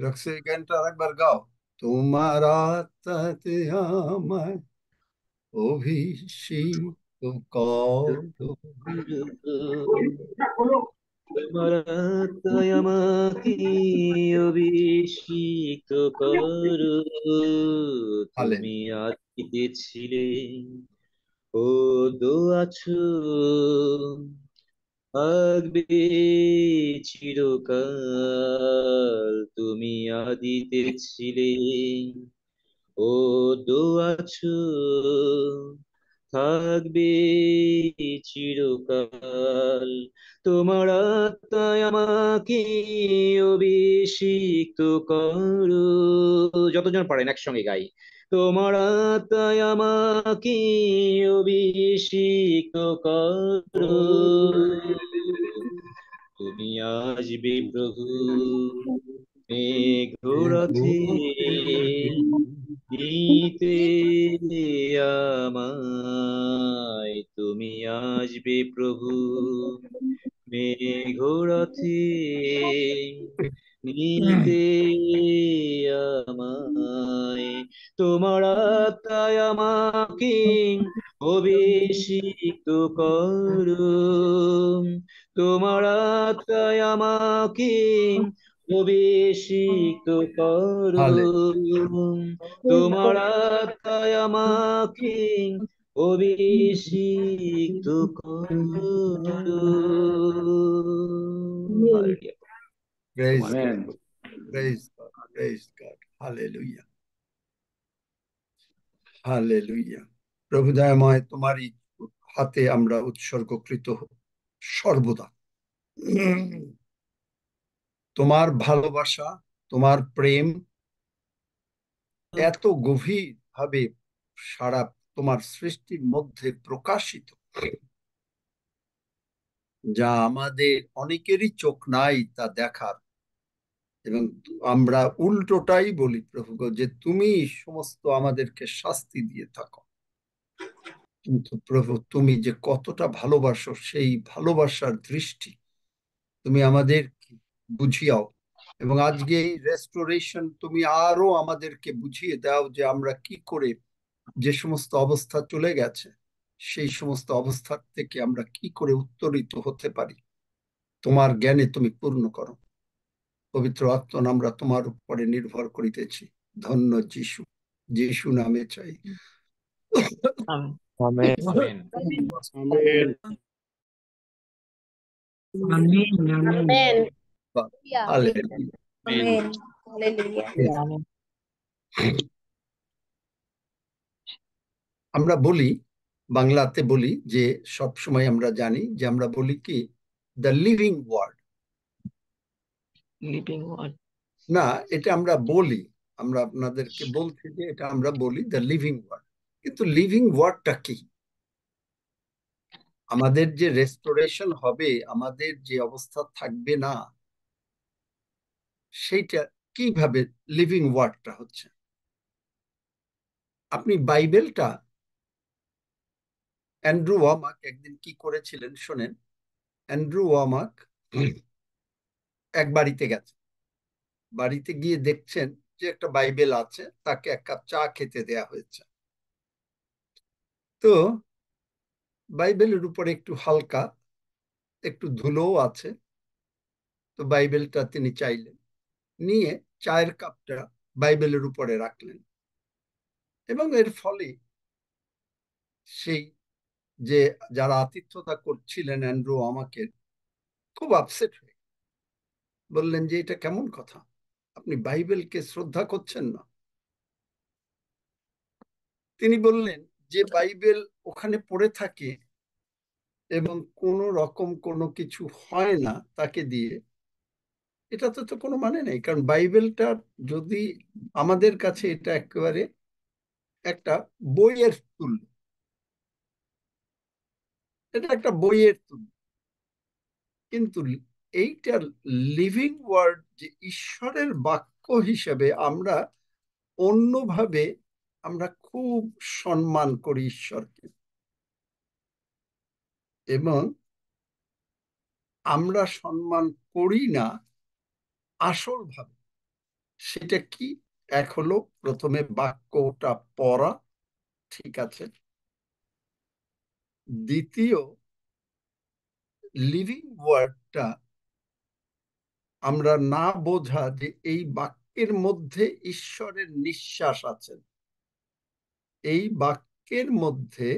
Roxie, এই গানটা আরেকবার গাও। তোমার আত্মাতে আমায় অভিষিক্ত করো। তোমার আত্মায় আমাকে অভিষিক্ত করো। তুমি হালেলুয়া। আদিতে ও দো আছো, থাকবে চিরকাল। তুমি আদিতে ছিলে, ও দো আছো, থাকবে চিরকাল। তোমার আত্মায় আমাকে অভিষিক্ত করো। যতজন পারেন একসঙ্গে গাই। তোমার আত্মায় আমাকে অভিষিক্ত করো। তুমি আসবে প্রভু মেঘরথে, নিতে আমায়। তুমি আসবে প্রভু মেঘরথে, নিতে আমায়। তোমার আত্মায় আমাকে অভিষিক্ত করো। তোমার আত্মায় আমাকে অভিষিক্ত করো। হালেলুয়া। তোমার আত্মায় আমাকে অভিষিক্ত করো। হালেলুয়া। প্রেজ তোমার God, amen. Praise God, praise God. Hallelujah, hallelujah. প্রভু দয়াময়, তোমারই হাতে আমরা উৎসর্গকৃত সর্বদা। তোমার ভালোবাসা, তোমার প্রেম এত গভীর ভাবে সারা তোমার সৃষ্টির মধ্যে প্রকাশিত, যা আমাদের অনেকেরই চোখ নাই তা দেখার। এবং আমরা উল্টোটাই বলি প্রভু গো, যে তুমি সমস্ত আমাদেরকে শাস্তি দিয়ে থাকো। কিন্তু প্রভু, তুমি যে কতটা ভালোবাসো, সেই ভালোবাসার দৃষ্টি তুমি আমাদের বুঝিয়াও। এবং আজকে এই রেস্টোরেশন তুমি আরো আমাদেরকে বুঝিয়ে দাও যে আমরা কি করে যে সমস্ত অবস্থা চলে গেছে, সেই সমস্ত অবস্থার থেকে আমরা কি করে উত্তরিত হতে পারি। তোমার জ্ঞানে তুমি পূর্ণ করো। পবিত্র আত্মা, আমরা তোমার উপরে নির্ভর করিতেছি। ধন্য যিশু, যিশু নামে চাই। আমেন। আমেন। আমেন। আমিন আমিন Amen. Yeah. Hallelujah. Amen. Hallelujah. আমিন। আমরা বলি, বাংলাতে বলি যে সব সময় আমরা জানি যে আমরা বলি কি, the living word. Living word. না, এটা আমরা বলি, আমরা আপনাদেরকে বলছি যে এটা আমরা বলি দ্য লিভিং ওয়ার্ড। কিন্তু লিভিং ওয়ার্ডটা কি? আমাদের যে রেস্টোরেশন হবে, আমাদের যে অবস্থা থাকবে না, সেইটা কিভাবে লিভিং ওয়ার্ডটা হচ্ছে? আপনি বাইবেলটা, অ্যান্ড্রু ওয়ামাক একদিন কি করেছিলেন শোনেন। অ্যান্ড্রু ওয়ামাক এক বাড়িতে গেছে, বাড়িতে গিয়ে দেখছেন যে একটা বাইবেল আছে, তাকে এক কাপ চা খেতে দেয়া হয়েছে। তো বাইবেলের উপরে একটু হালকা একটু ধুলোও আছে। তো বাইবেলটা তিনি চাইলেন, নিয়ে চায়ের কাপটা বাইবেলের উপরে রাখলেন। এবং এর ফলে সেই যে যারা আতিথ্যতা করছিলেন অ্যান্ড্রু আমাকে, খুব আপসেট হয়ে বললেন যে এটা কেমন কথা, আপনি বাইবেলকে শ্রদ্ধা করছেন না। তিনি বললেন যে বাইবেল ওখানে পড়ে থাকে এবং কোনো রকম কোনো কিছু হয় না তাকে দিয়ে, এটা তো কোনো মানে নেই। কারণ বাইবেলটা যদি আমাদের কাছে, এটা একেবারে একটা বইয়ের তুল্য, এটা একটা বইয়ের তুল্য। কিন্তু এইটার লিভিং ওয়ার্ড, যে ঈশ্বরের বাক্য হিসেবে আমরা অন্যভাবে আমরা খুব সম্মান করি ঈশ্বরকে। এবং আমরা সম্মান করি না আসল ভাবে। সেটা কি? এক হলো প্রথমে বাক্যটা পড়া, ঠিক আছে। দ্বিতীয়, লিভিং ওয়ার্ডটা আমরা না বোঝা যে এই বাক্যের মধ্যে ঈশ্বরের নিঃশ্বাস আছে, এই বাক্যের মধ্যে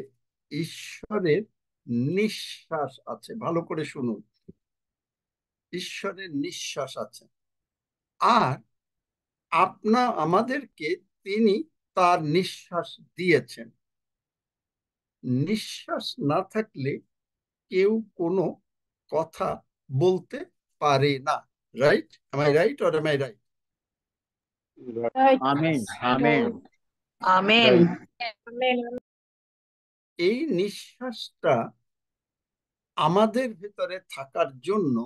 ঈশ্বরের নিঃশ্বাস আছে। ভালো করে শুনুন, ঈশ্বরের নিঃশ্বাস আছে। আর আমাদেরকে তিনি তার নিঃশ্বাস দিয়েছেন। নিঃশ্বাস না থাকলে কেউ কোনো কথা বলতে পারে না। Right? am I right or am I right? Right. Amen. Amen. Amen. Right. এই নিঃশ্বাসটা আমাদের ভেতরে থাকার জন্য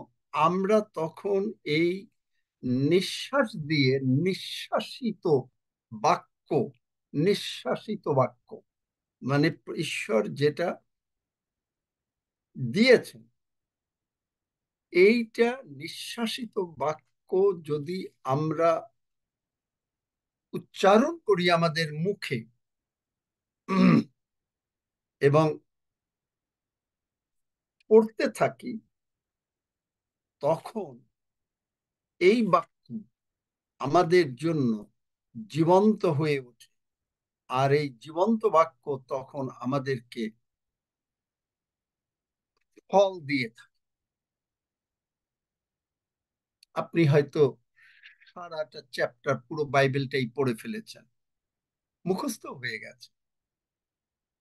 আমরা তখন এই নিঃশ্বাস দিয়ে নিঃশ্বাসিত বাক্য, নিঃশ্বাসিত বাক্য মানে ঈশ্বর যেটা দিয়েছেন, এইটা নিঃশ্বাসিত বাক্য যদি আমরা উচ্চারণ করি আমাদের মুখে এবং পড়তে থাকি, তখন এই বাক্য আমাদের জন্য জীবন্ত হয়ে ওঠে। আর এই জীবন্ত বাক্য তখন আমাদেরকে ফল দিয়ে থাকে। আপনি হয়তো সারাটা চ্যাপ্টার, পুরো বাইবেলটাই পড়ে ফেলেছেন, মুখস্থ হয়ে গেছে,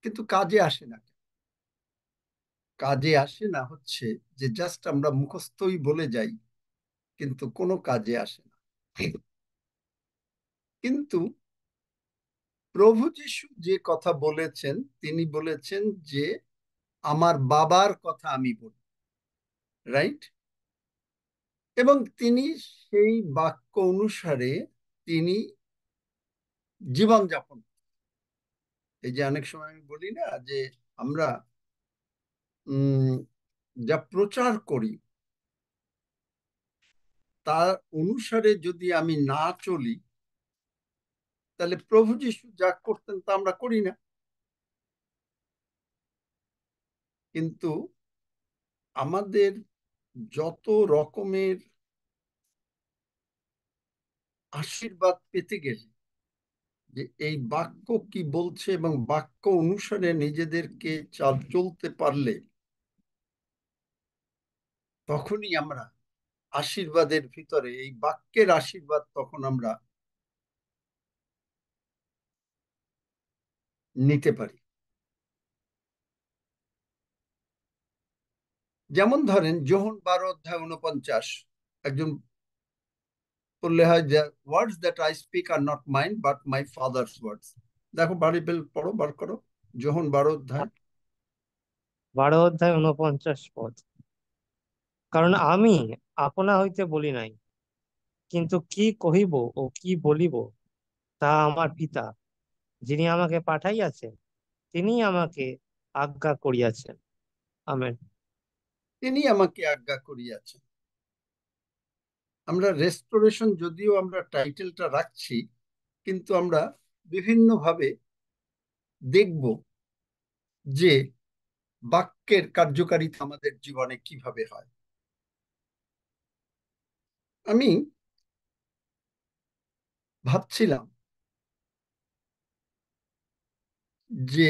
কিন্তু কাজে আসে না। কাজে আসে না হচ্ছে যে জাস্ট আমরা মুখস্থই বলে যাই, কিন্তু কোনো কাজে আসে না। কিন্তু প্রভু যিশু যে কথা বলেছেন, তিনি বলেছেন যে আমার বাবার কথা আমি বলি, রাইট? এবং তিনি সেই বাক্য অনুসারে তিনি জীবনযাপন। এই যে অনেক সময় আমি বলি না যে আমরা যা প্রচার করি তার অনুসারে যদি আমি না চলি, তাহলে প্রভু যিশু যা করতেন তা আমরা করি না। কিন্তু আমাদের যত রকমের আশীর্বাদ পেতে গেলে যে এই বাক্য কি বলছে এবং বাক্য অনুসারে নিজেদেরকে চলতে পারলে তখনই আমরা আশীর্বাদের ভিতরে, এই বাক্যের আশীর্বাদ তখন আমরা নিতে পারি। যেমন ধরেন যোহন 12:49, একজন বললে হয় যে words that I speak are not mine but my father's words. দেখো বাইবেল পড়ো, বার করো যোহন 12:49। 12 অধ্যায় 49 পদ। কারণ আমি আপনা হইতে বলি নাই, কিন্তু কি কহিব ও কি বলিব তা আমার পিতা যিনি আমাকে পাঠাইয়াছেন তিনি আমাকে আজ্ঞা করিয়াছেন। আমেন। তিনি আমাকে আজ্ঞা করিয়াছেন। আমরা রেস্টোরেশন যদিও আমরা টাইটেলটা রাখছি, কিন্তু আমরা বিভিন্নভাবে দেখব যে বাক্যের কার্যকারিতা আমাদের জীবনে কিভাবে হয়। আমি ভাবছিলাম যে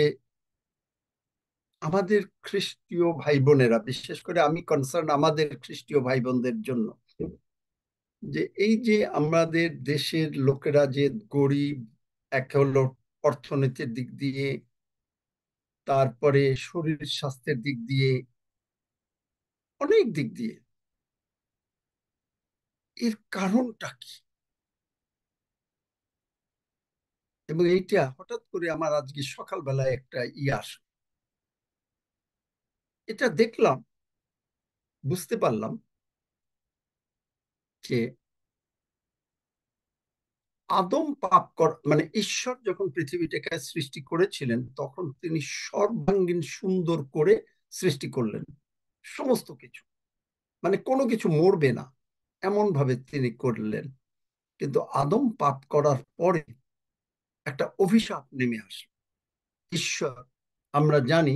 আমাদের খ্রিস্টীয় ভাই বোনেরা, বিশেষ করে আমি কনসার্ন আমাদের খ্রিস্টীয় ভাই বোনদের জন্য, যে এই যে আমাদের দেশের লোকেরা যে গরিব, এক হলো অর্থনীতির দিক দিয়ে, তারপরে শরীর স্বাস্থ্যের দিক দিয়ে, অনেক দিক দিয়ে, এর কারণটা কি? এবং এইটা হঠাৎ করে আমার আজকে সকালবেলায় একটা আসলো, এটা দেখলাম, বুঝতে পারলাম যে আদম পাপ মানে ঈশ্বর যখন পৃথিবীটাকে সৃষ্টি করেছিলেন তখন তিনি সর্বাঙ্গীন সুন্দর করে সৃষ্টি করলেন। সমস্ত কিছু, মানে কোনো কিছু মরবে না এমন ভাবে তিনি করলেন। কিন্তু আদম পাপ করার পরে একটা অভিশাপ নেমে আসে। ঈশ্বর, আমরা জানি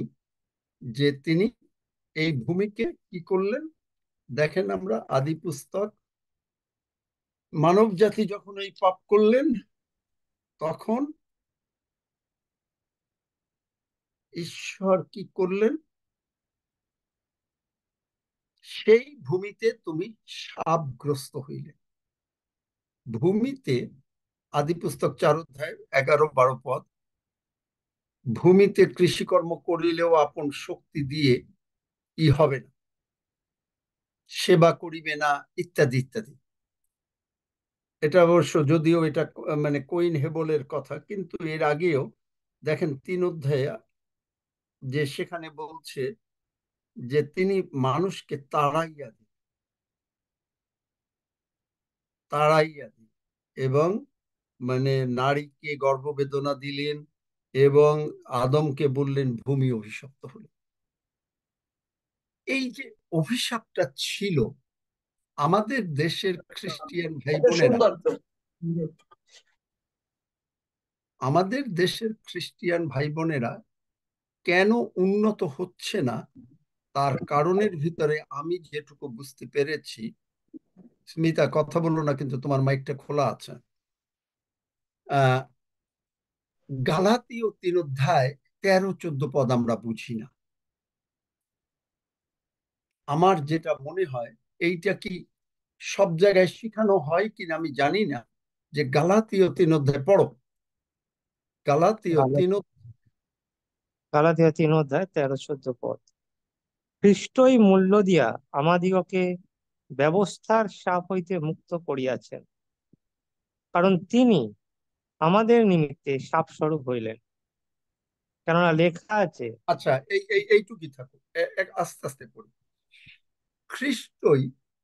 যে তিনি এই ভূমিকে কি করলেন। দেখেন, আমরা আদি পুস্তক, মানব জাতি যখন এই পাপ করলেন, তখন ঈশ্বর কি করলেন? সেই ভূমিতে তুমি শাপগ্রস্ত হইলে। ভূমিতে, আদি পুস্তক 4 অধ্যায় 11-12 পদ, ভূমিতে কৃষিকর্ম করিলেও আপন শক্তি দিয়ে ই হবে না, সেবা করিবে না, ইত্যাদি ইত্যাদি। এটা অবশ্য, যদিও এটা মানে কইন হেবলের কথা, কিন্তু এর আগেও দেখেন 3 অধ্যায়ে যে সেখানে বলছে যে তিনি মানুষকে তাড়াইয়া দিন, তাড়াইয়া দিন, এবং মানে নারীকে গর্ভবেদনা দিলেন, এবং আদমকে বললেন ভূমি অভিশপ্ত হলো। এই যে অভিশাপটা ছিল, আমাদের দেশের খ্রিস্টিয়ান ভাই বোনেরা, আমাদের দেশের খ্রিস্টিয়ান ভাই বোনেরা কেন উন্নত হচ্ছে না, তার কারণের ভিতরে আমি যেটুকু বুঝতে পেরেছি। স্মিতা, কথা বললো না কিন্তু, তোমার মাইকটা খোলা আছে। আহ গালাতীয় 3 অধ্যায় 13-14 পদ আমরা বুঝি না। আমার যেটা মনে হয়, এইটা কি সব জায়গায় শেখানো হয় কিনা আমি জানি না, যে গালাতীয় 3 অধ্যায় পড়ো। গালাতীয় 3 গালাতিয়া 3 অধ্যায় 13-14 পদ। খ্রিস্টই মূল্য দিয়া আমাদিগকে ব্যবস্থার শাপ হইতে মুক্ত করিয়াছেন, কারণ তিনি আমাদের নিমিত্তে শাপ স্বরূপ হইলেন। কেননা লেখা আছে, আচ্ছা, এইটুকুই থাকুক, আস্তে আস্তে পড়ি। খ্রিস্টই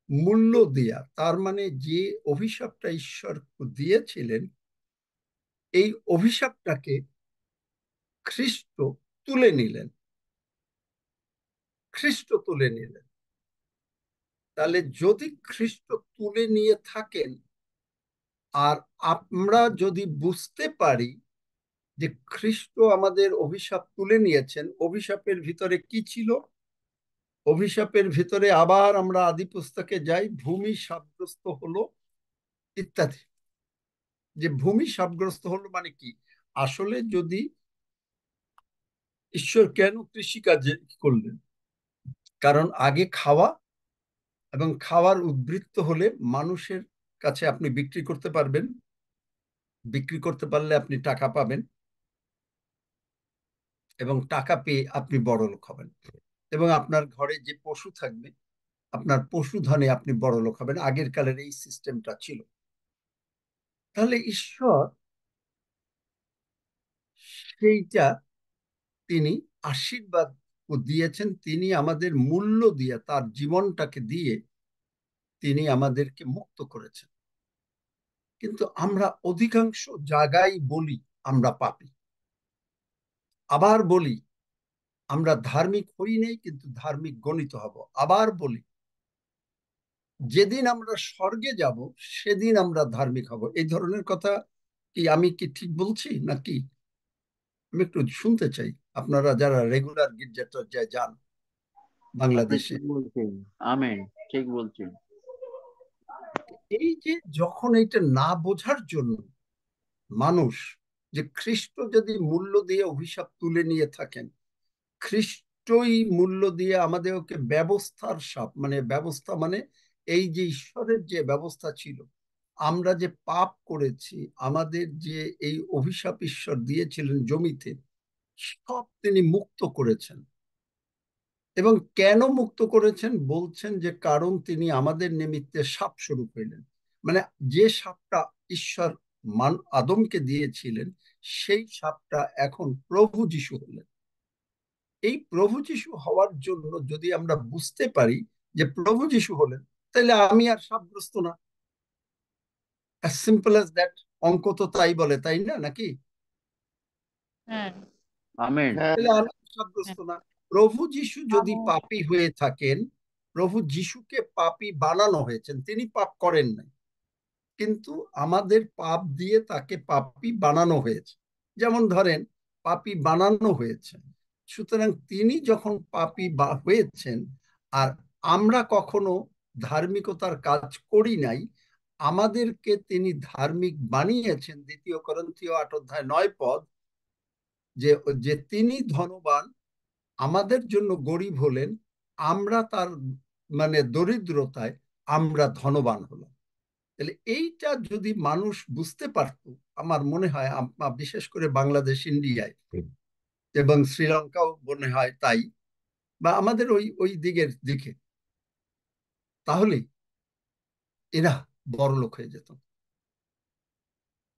মূল্য দিয়া, তার মানে যে অভিশাপটা ঈশ্বর দিয়েছিলেন, এই অভিশাপটাকে খ্রিস্ট তুলে নিলেন। খ্রিস্ট তুলে নিলেন। তাহলে যদি খ্রিস্ট তুলে নিয়ে থাকেন, আর আমরা যদি বুঝতে পারি যে খ্রিস্ট আমাদের অভিশাপ তুলে নিয়েছেন, অভিশাপের ভিতরে কি ছিল? অভিশাপের ভিতরে আবার আমরা আদি পুস্তকে যাই, ভূমি শাপগ্রস্ত হলো, ইত্যাদি। যে ভূমি শাপগ্রস্ত হলো মানে কি? আসলে যদি ঈশ্বর কেন কৃষিকাজ করলেন? কারণ আগে খাওয়া, এবং খাওয়ার উদ্বৃত্ত হলে মানুষের কাছে আপনি বিক্রি করতে পারবেন, বিক্রি করতে পারলে আপনি টাকা পাবেন, এবং টাকা পেয়ে আপনি বড়লোক হবেন, এবং আপনার ঘরে যে পশু থাকবে, আপনার পশুধনে আপনি বড়লোক হবেন। আগের কালের এই সিস্টেমটা ছিল। তাহলে ঈশ্বর সেইটা তিনি আশীর্বাদ দিয়েছেন, তিনি আমাদের মূল্য দিয়ে, তার জীবনটাকে দিয়ে তিনি আমাদেরকে মুক্ত করেছেন। কিন্তু আমরা অধিকাংশ জায়গায় বলি আমরা পাপী, আবার বলি আমরা ধার্মিক হই নাই, কিন্তু ধার্মিক গণিত হব, আবার বলি যেদিন আমরা স্বর্গে যাব সেদিন আমরা ধার্মিক হব। এই ধরনের কথা কি আমি কি ঠিক বলছি নাকি? আমি একটু শুনতে চাই, আপনারা যারা রেগুলার গির্জাটা যান আপনি বাংলাদেশে। ঠিক বলছেন। আমেন, ঠিক বলছেন। এই যে যখন এটা না বোঝার জন্য মানুষ, যে খ্রিস্ট যদি মূল্য দিয়ে অভিশাপ তুলে নিয়ে থাকেন, খ্রিস্টই মূল্য দিয়ে আমাদেরকে ব্যবস্থার সাপ, মানে ব্যবস্থা মানে এই যে ঈশ্বরের যে ব্যবস্থা ছিল, আমরা যে পাপ করেছি, আমাদের যে এই অভিশাপ ঈশ্বর দিয়েছিলেন জমিতে, সব তিনি মুক্ত করেছেন। এবং কেন মুক্ত করেছেন বলছেন, যে কারণ তিনি আমাদের নিমিত্তে সাপ স্বরূপ হইলেন। মানে যে সাপটা ঈশ্বর আদমকে দিয়েছিলেন, সেই সাপটা এখন প্রভু যিশু হলেন। এই প্রভু যিশু হওয়ার জন্য যদি আমরা বুঝতে পারি যে প্রভু যিশু হলেন, তাহলে আমি আর সাপগ্রস্ত না। As simple as that. অঙ্ক তো তাই বলে, তাই না নাকি? হ্যাঁ, আমেন। তাহলে আমি সাপগ্রস্ত না। প্রভু যিশু যদি পাপী হয়ে থাকেন, প্রভু যিশুকে পাপী বানানো হয়েছেন, তিনি পাপ করেন নাই। কিন্তু আমাদের পাপ দিয়ে তাকে পাপী বানানো হয়েছে। যেমন ধরেন, পাপী বানানো হয়েছে, সুতরাং তিনি যখন পাপী হয়েছেন, আর আমরা কখনো ধার্মিকতার কাজ করি নাই, আমাদেরকে তিনি ধার্মিক বানিয়েছেন। 2 Corinthians 8:9 যে যে তিনি ধনবান আমাদের জন্য গরিব হলেন, আমরা তার মানে দরিদ্রতায় আমরা ধনবান হলাম। তাহলে এইটা যদি মানুষ বুঝতে পারত, আমার মনে হয় বিশেষ করে বাংলাদেশ, ইন্ডিয়ায় এবং শ্রীলঙ্কাও মনে হয় তাই, বা আমাদের ওই ওই দিকে, তাহলে এরা বড়লোক হয়ে যেত।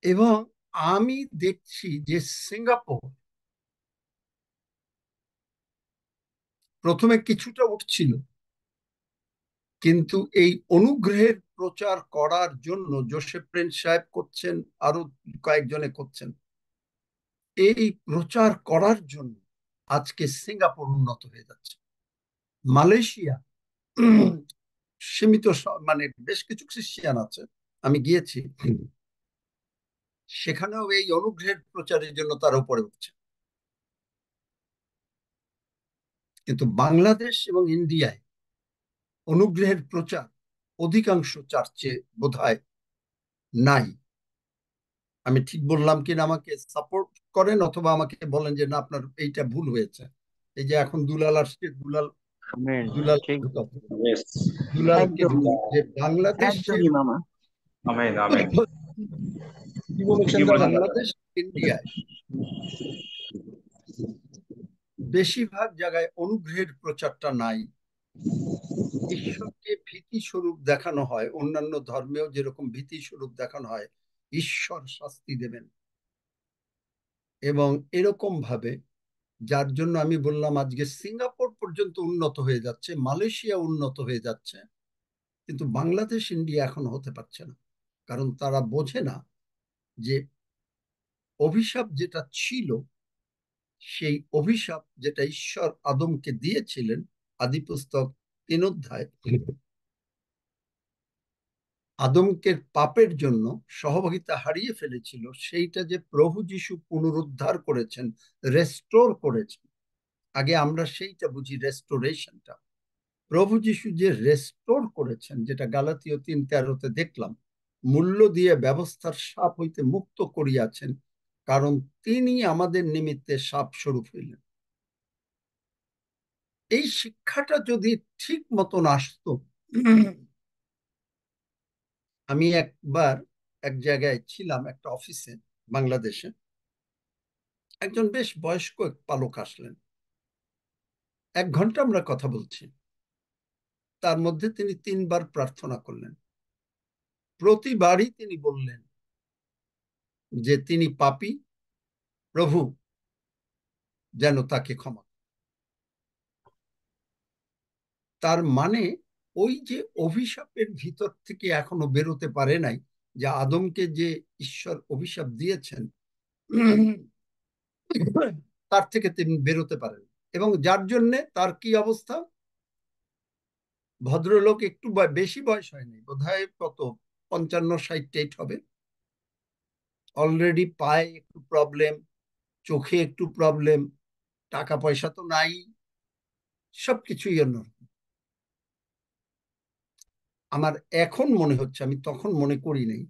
এবং আমি দেখছি যে সিঙ্গাপুর প্রথমে কিছুটা উঠছিল, কিন্তু এই অনুগ্রহের প্রচার করার জন্য জোসেফ প্রিন্স সাহেব করছেন, আরো কয়েকজনে করছেন, এই প্রচার করার জন্য আজকে সিঙ্গাপুর উন্নত হয়ে যাচ্ছে। মালয়েশিয়া সীমিত মানে বেশ কিছু খ্রিস্টান আছে, আমি গিয়েছি, সেখানেও এই অনুগ্রহের প্রচারের জন্য তারা উপরে উঠছে। কিন্তু বাংলাদেশ এবং ইন্ডিয়ায় অনুগ্রহের প্রচার অধিকাংশ চার্চে বোধহয় নাই। আমি ঠিক বললাম কিনা আমাকে সাপোর্ট করেন, অথবা আমাকে বলেন যে না, আপনার এইটা ভুল হয়েছে। এই যে এখন দুলাল আসছে, দুলাল আমেন, দুলাল ঠিক দুলালকে একদম বলি যে বাংলাদেশের একদমই মামা। Amen amen. কি বলেছেন কি দাদা? বলেছেন দাদা? বাংলাদেশ, ইন্ডিয়ায় বেশিরভাগ জায়গায় অনুগ্রহের প্রচারটা নাই। ঈশ্বরকে ভীতি স্বরূপ দেখানো হয়, অন্যান্য ধর্মেও যেরকম ভীতি স্বরূপ দেখানো হয়, ঈশ্বর শাস্তি দেবেন, এবং এরকম ভাবে, যার জন্য আমি বললাম আজকে সিঙ্গাপুর পর্যন্ত উন্নত হয়ে যাচ্ছে, মালয়েশিয়া উন্নত হয়ে যাচ্ছে, কিন্তু বাংলাদেশ, ইন্ডিয়া এখন হতে পারছে না। কারণ তারা বোঝে না যে অভিশাপ যেটা ছিল, সেই অভিশাপ যেটা ঈশ্বর আদমকে দিয়েছিলেন, আদিপুস্তক 3 অধ্যায়, আদমকে পাপের জন্য সহভাগিতা হারিয়ে ফেলেছিল, সেইটা যে প্রভু যিশু পুনরুদ্ধার করেছেন, রেস্টোর করেছেন। আগে আমরা সেইটা বুঝি, রেস্টোরেশনটা। প্রভু যিশু যে রেস্টোর করেছেন, যেটা গালাতীয় 3:13 দেখলাম, মূল্য দিয়ে ব্যবস্থার সাপ হইতে মুক্ত করিয়াছেন, কারণ তিনি আমাদের নিমিত্তে সাপ স্বরূপ হইলেন। এই শিক্ষাটা যদি ঠিক মতন আসতো। আমি একবার এক জায়গায় ছিলাম, একটা অফিসে বাংলাদেশে, একজন বেশ বয়স্ক এক পালক আসলেন। 1 ঘন্টা আমরা কথা বলছি, তার মধ্যে তিনি 3 বার প্রার্থনা করলেন। প্রতিবারই তিনি বললেন যে তিনি পাপী, প্রভু যেন তাকে ক্ষমা। তার মানে ওই যে অভিশাপের ভিতর থেকে এখনো বেরোতে পারে নাই, যে আদমকে যে ঈশ্বর অভিশাপ দিয়েছেন, তার থেকে তিনি বেরোতে পারেন। এবং যার জন্যে তার কি অবস্থা, ভদ্রলোক একটু বেশি বয়স হয়নি, বোধহয় কত 55-60 হবে, অলরেডি পায়ে একটু প্রবলেম, চোখে একটু প্রবলেম, টাকা পয়সা তো নাই, সবকিছুই অন্যরকম। আমার এখন মনে হচ্ছে, আমি তখন মনে করি নাই,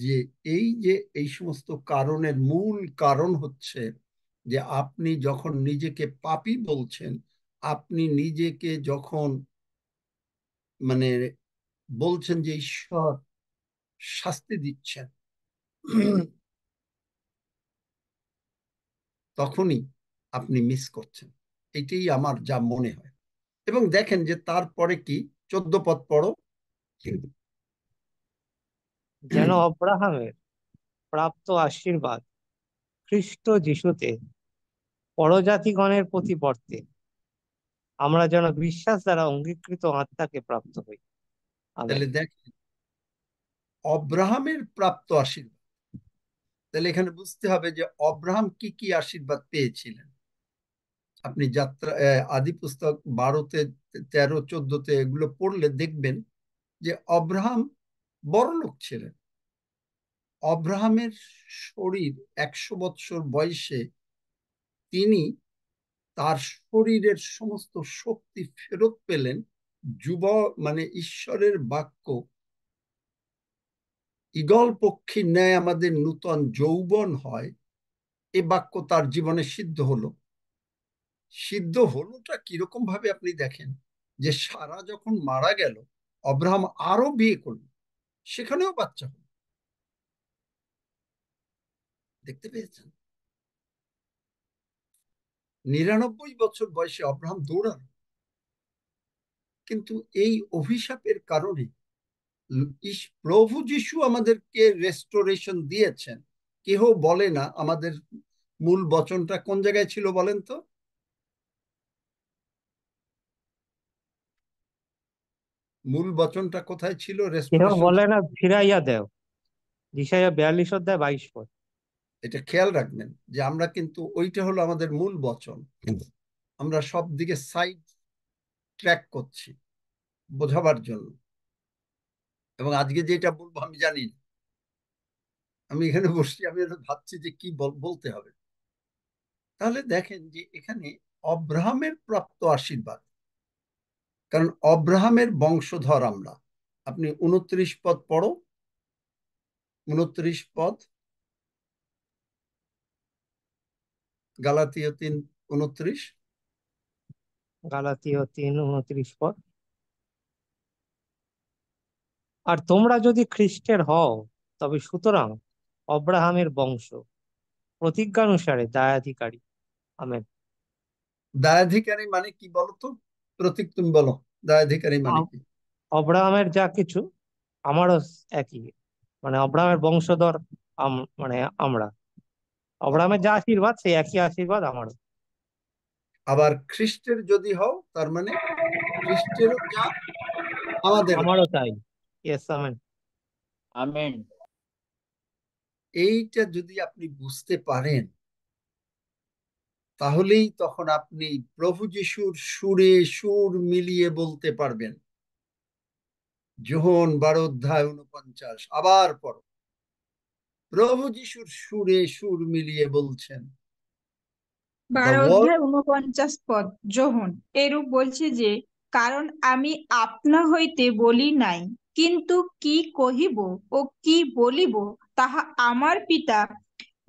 যে এই সমস্ত কারণের মূল কারণ হচ্ছে যে আপনি যখন নিজেকে পাপী বলছেন, আপনি নিজেকে যখন মানে বলছেন যে ঈশ্বর শাস্তি দিচ্ছেন, তখনই আপনি মিস করছেন। এটাই আমার যা মনে হয়। এবং দেখেন যে তারপরে কি, 14 পদ পড়ো। যেন অব্রাহামের প্রাপ্ত আশীর্বাদ খ্রিস্ট যিশুতে পরজাতিগণের প্রতি বর্তে, আমরা যেন বিশ্বাস দ্বারা অঙ্গীকৃত আত্মাকে প্রাপ্ত হই। আমেন। তাহলে দেখেন, অব্রাহামের প্রাপ্ত আশীর্বাদ, তাহলে এখানে বুঝতে হবে যে অব্রাহাম কি কি আশীর্বাদ পেয়েছিলেন। আপনি যাত্রা আদি পুস্তক 12-তে, 13-14-তে এগুলো পড়লে দেখবেন যে অব্রাহাম বড়লোক ছিলেন, অব্রাহামের শরীর 100 বৎসর বয়সে তিনি তার শরীরের সমস্ত শক্তি ফেরত পেলেন। যুব মানে ঈশ্বরের বাক্য ঈগল পক্ষীর ন্যায় আমাদের নূতন যৌবন হয়, এ বাক্য তার জীবনে সিদ্ধ হলো। সিদ্ধ হলোটা কিরকম ভাবে আপনি দেখেন যে সারা যখন মারা গেল, অব্রাহাম আরো বিয়ে করল, সেখানেও বাচ্চা হলো। দেখতে পেয়েছেন? 99 বছর বয়সে অব্রাহাম দৌড়ালো, কিন্তু এই অভিশাপের কারণে প্রভু যিশু আমাদেরকে রেস্টোরেশন দিয়েছেন। কেহ বলে না আমাদের মূল বচনটা কোন জায়গায় ছিল বলেন তো? মূল বচনটা কোথায় ছিল? কেউ রেস্টোরেশন। বলে না ফিরাইয়া দেও, ঈশায়া 42 অধ্যায় 22 পদ। এটা খেয়াল রাখবেন যে আমরা কিন্তু ওইটা হলো আমাদের মূল বচন, আমরা সব দিকে সাইড ট্র্যাক করছি বোঝাবার জন্য। এবং আজকে যেটা বলবো আমি জানি না, আমি এখানে বসছি, আমি ভাবছি যে কি বলতে হবে। তাহলে দেখেন যে এখানে অব্রাহামের প্রাপ্ত আশীর্বাদ, কারণ অব্রাহামের বংশধর আমরা। আপনি 29 পদ পড়ো, 29 পদ, গালাতীয় 3:29। গালাতীয় 3:29 পদ। আর তোমরা যদি খ্রিস্টের হও, তবে সুতরাং অব্রাহামের বংশ, প্রতিজ্ঞানুসারে দায়াধিকারী। আমেন। দায়াধিকারী মানে কি বলতো? প্রতীক তুমি বলো, দায়াধিকারী মানে কি? অব্রাহামের যা কিছু আমারও একই, মানে অব্রাহামের বংশধর মানে আমরা, অব্রাহামের যা আশীর্বাদ সেই একই আশীর্বাদ আমারও। আবার খ্রিস্টের যদি হও, তার মানে খ্রিস্টেরও যা আমাদেরও। আমারও তাই। Yes, amen. আমেন। এইটা যদি আপনি বুঝতে পারেন, তাহলেই তখন আপনি প্রভু যিশুর সুরে সুর মিলিয়ে বলতে পারবেন। যোহন 12:49 আবার পড়ো। প্রভু যিশুর সুরে সুর মিলিয়ে বলছেন, দ্য 12 ওয়ার্ড। অধ্যায় 49 পদ। যোহন এরূপ বলছে যে, কারণ আমি আপনা হইতে বলি নাই, কিন্তু কি কহিব ও কি বলিব তাহা আমার পিতা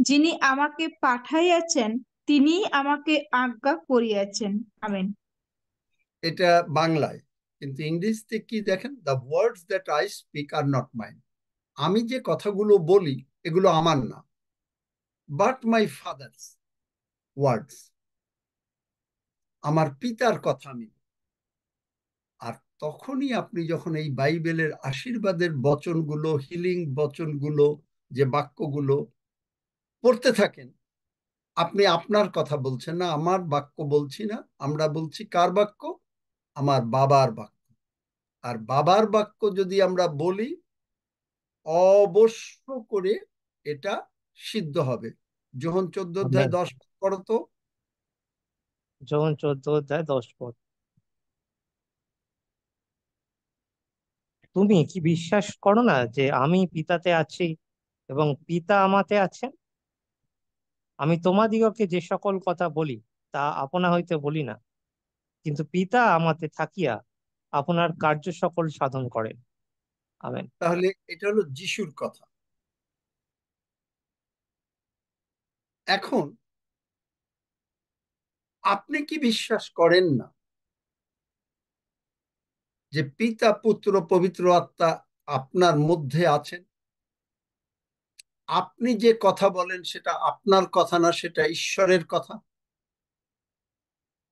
যিনি আমাকে পাঠাইয়াছেন তিনি আমাকে আজ্ঞা করিয়াছেন। আমেন। এটা বাংলায়, কিন্তু ইংরেজিতে কি দেখেন? The words that I speak are not mine. আমি যে কথাগুলো বলি এগুলো আমার না, বাট মাই ফাদার্স ওয়ার্ডস, আমার পিতার কথা আমি। আর তখনই আপনি যখন এই বাইবেলের আশীর্বাদের বচনগুলো, হিলিং বচনগুলো, যে বাক্যগুলো পড়তে থাকেন, আপনি আপনার কথা বলছেন না, আমার বাক্য বলছি না, আমরা বলছি কার বাক্য? আমার বাবার বাক্য। আর বাবার বাক্য যদি আমরা বলি, অবশ্য করে এটা সিদ্ধ হবে। যোহন 14:10 পড়ো তো। যোহন 14:10 পদ। তুমি কি বিশ্বাস করো না যে আমি পিতাতে আছি এবং পিতা আমাতে আছেন? আমি তোমাদিগকে যে সকল কথা বলি তা আপনা হইতে বলি না, কিন্তু পিতা আমাতে থাকিয়া আপনার কার্য সকল সাধন করেন। আমেন। তাহলে এটা হলো যিশুর কথা। এখন আপনি কি বিশ্বাস করেন না যে পিতা, পুত্র, পবিত্র আত্মা আপনার মধ্যে আছেন? আপনি যে কথা বলেন সেটা আপনার কথা না, সেটা ঈশ্বরের কথা।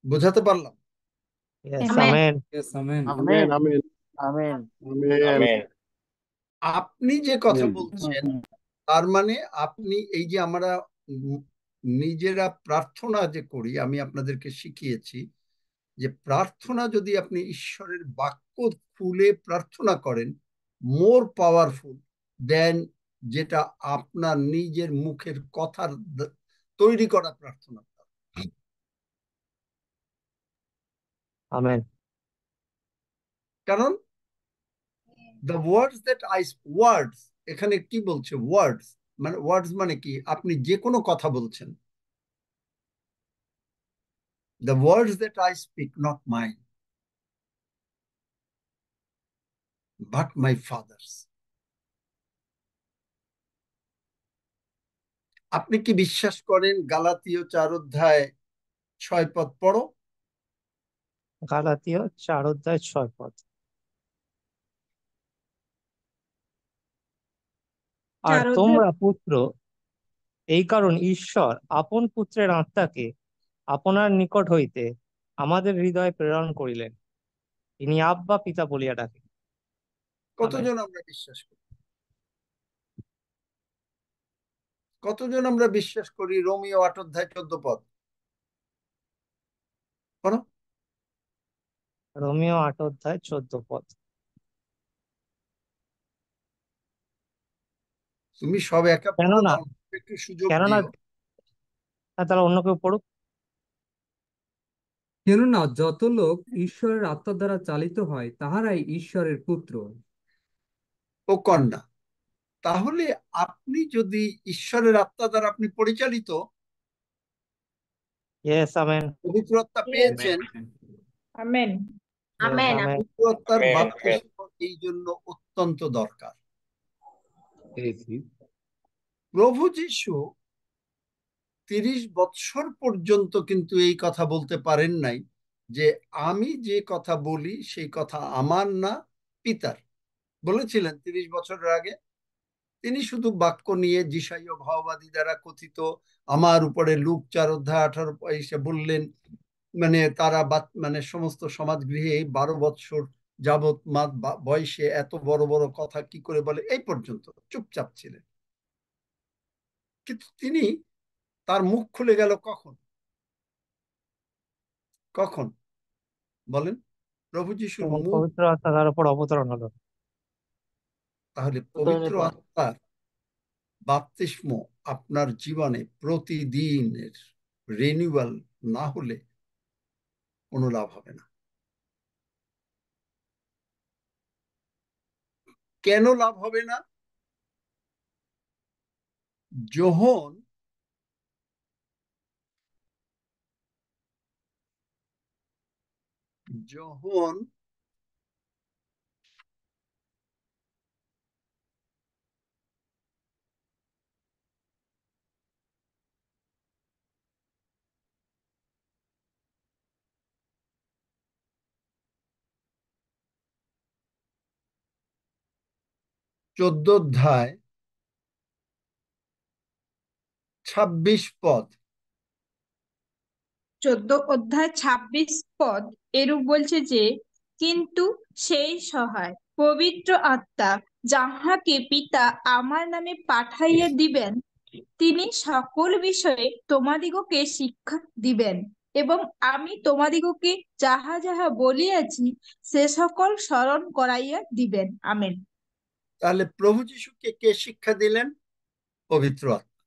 বোঝাতে পারলাম? Yes, amen. Amen. Yes, amen. Amen. Amen. Amen. আপনি যে কথা Amen. বলছেন, তার মানে আপনি এই যে আমরা নিজেরা প্রার্থনা যে করি, আমি আপনাদেরকে শিখিয়েছি যে প্রার্থনা যদি আপনি ঈশ্বরের বাক্য খুলে প্রার্থনা করেন, মোর পাওয়ারফুল দেন যেটা আপনার নিজের মুখের কথার তৈরি করা প্রার্থনা। আমেন। কারণ the words that I words এখানে কি বলছে? ওয়ার্ডস, মানে ওয়ার্ডস মানে কি? আপনি যে কোনো কথা বলছেন। The words that I speak not mine but my father's. আপনি কি বিশ্বাস করেন? গালাতীয় 4 অধ্যায় 6 পদ পড়ো। গালাতীয় 4 অধ্যায় 6 পদ। আর 4 অধ্যায় তোমরা পুত্র, এই কারণ ঈশ্বর আপন পুত্রের আত্মাকে আপনার নিকট হইতে আমাদের হৃদয়ে প্রেরণ করিলেন। তিনি আব্বা পিতা বলিয়া ডাকেন। আমেন। কতজন আমরা বিশ্বাস করি? কতজন আমরা বিশ্বাস করি রোমিও 8 অধ্যায় 14 পদ পড়ো। রোমিও 8 অধ্যায় 14 পদ। তুমি সব একা পড়ো কেননা না, আমাকে একটু সুযোগ কেননা দিও। তাহলে অন্য কেউ পড়ুক। কেননা যত লোক ঈশ্বরের আত্মা দ্বারা চালিত হয় তাহারাই ঈশ্বরের পুত্র। ও কন্যা, তাহলে আপনি যদি ঈশ্বরের আত্মা দ্বারা আপনি পরিচালিত, ইয়েস, আমেন। পবিত্র আত্মা Yes. পেয়েছেন, আমেন। Yes, amen. পবিত্র আত্মার বাপ্তিস্ম এই জন্য অত্যন্ত দরকার। প্রভু যীশু 30 বৎসর পর্যন্ত কিন্তু এই কথা বলতে পারেন নাই যে আমি যে কথা বলি সেই কথা আমার না, পিতার। বলেছিলেন 30 বছরের আগে তিনি শুধু বাক্য নিয়ে যিশাইয় ভাওবাদী দ্বারা কথিত আমার উপরে লুক 4 অধ্যায় 18 এসে বললেন, মানে তারা মানে সমস্ত সমাজগৃহে 12 বৎসর যাবৎ বয়সে এত বড় বড় কথা কি করে বলে, এই পর্যন্ত চুপচাপ ছিলেন। কিন্তু তিনি, তার মুখ খুলে গেল কখন? কখন বলেন? প্রভু যিশুর এবং মুখ। পবিত্র আত্মা তার উপর অবতরণ হলো। তাহলে পবিত্র আত্মার বাপ্তিস্ম আপনার জীবনে প্রতিদিনের রিনিউয়াল না হলে কোনো লাভ হবে না। কেন লাভ হবে না? যখন যখন চোদ্দ অধ্যায় 26 পদ 14 অধ্যায় 26 পদ এরূপ বলছে যে, কিন্তু সেই সহায় পবিত্র আত্মা যাহাকে পিতা আমার নামে পাঠাইয়া দিবেন, তিনি সকল বিষয়ে তোমাদিগকে শিক্ষা দিবেন এবং আমি তোমাদিগকে যাহা যাহা বলিয়াছি সে সকল স্মরণ করাইয়া দিবেন। আমেন। তাহলে প্রভু যিশুকে কে শিক্ষা দিলেন? পবিত্র আত্মা।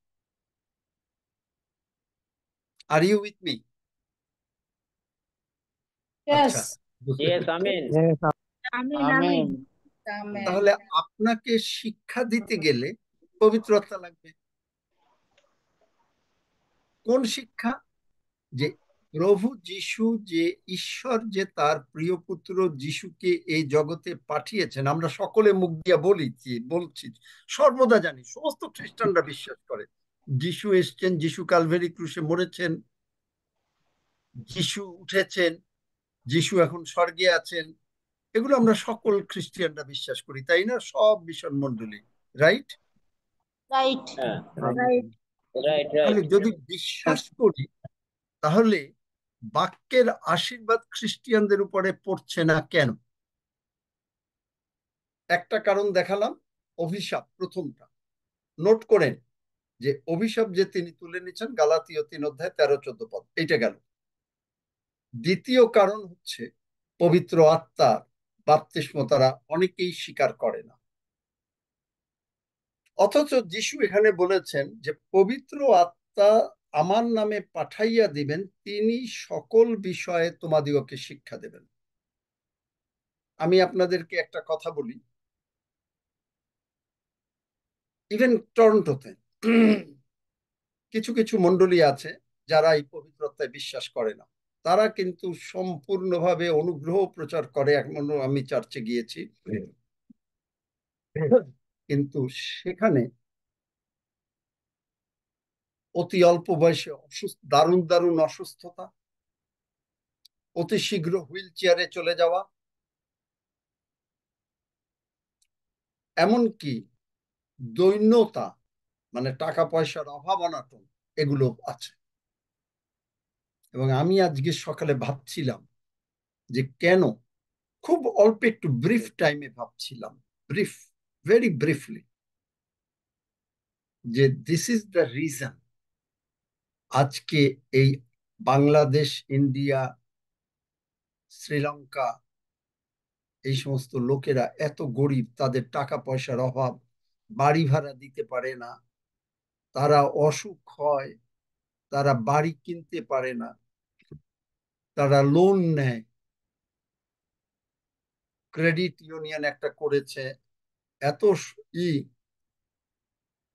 Are you with me? আচ্ছা, yes, amen. Yes, amen. Amen. Amen. তাহলে আপনাকে শিক্ষা দিতে গেলে পবিত্র আত্মা লাগবে। কোন শিক্ষা? যে প্রভু যিশু, যে ঈশ্বর যে তার প্রিয় পুত্র যিশুকে এই জগতে পাঠিয়েছেন, আমরা সকলে মুখ দিয়ে বলছি, সর্বদা জানি, সমস্ত খ্রিস্টানরা বিশ্বাস করে যিশু এসছেন, যিশু কালভেরি ক্রুশে মরেছেন, যিশু উঠেছেন, যিশু এখন স্বর্গে আছেন। এগুলো আমরা সকল খ্রিস্টিয়ানরা বিশ্বাস করি, তাই না? সব মিশন মন্ডলী, রাইট? রাইট। হ্যাঁ, রাইট। রাইট তাহলে রাইট। যদি বিশ্বাস করি, তাহলে বাক্যের আশীর্বাদ খ্রিস্টিয়ানদের উপরে পড়ছে না কেন? একটা কারণ দেখালাম, অভিশাপ। প্রথমটা নোট করেন যে অভিশাপ যে তিনি তুলে নিচ্ছেন, গালাতীয় 3 অধ্যায় 13-14 পদ, এইটা গেল। দ্বিতীয় কারণ হচ্ছে পবিত্র আত্মা বাপ্তিস্ম তারা অনেকেই স্বীকার করে না। অথচ যিশু এখানে বলেছেন যে পবিত্র আত্মা আমার নামে পাঠাইয়া দিবেন, তিনি সকল বিষয়ে তোমাদিগকে শিক্ষা দেবেন। আমি আপনাদেরকে একটা কথা বলি, ইভেন টরন্টোতে কিছু কিছু মণ্ডলী আছে যারা এই পবিত্রতায় বিশ্বাস করে না, তারা কিন্তু সম্পূর্ণভাবে অনুগ্রহ প্রচার করে। এখনো আমি চার্চে গিয়েছি, কিন্তু সেখানে অতি অল্প বয়সে দারুণ দারুণ অসুস্থতা, অতি শীঘ্র হুইল চেয়ারে চলে যাওয়া, এমনকি দৈন্যতা, মানে টাকা পয়সার অভাব অনাটন, এগুলো আছে। এবং আমি আজকে সকালে ভাবছিলাম যে কেন, খুব অল্প একটু ব্রিফ টাইমে ভাবছিলাম, ব্রিফ, ভেরি ব্রিফলি, যে দিস ইজ দ্য রিজন আজকে এই বাংলাদেশ, ইন্ডিয়া, শ্রীলঙ্কা, এই সমস্ত লোকেরা এত গরিব, তাদের টাকা পয়সার অভাব, বাড়ি ভাড়া দিতে পারে না, তারা অসুখ হয়, তারা বাড়ি কিনতে পারে না, তারা লোন নেয়। ক্রেডিট ইউনিয়ন একটা করেছে, এত ই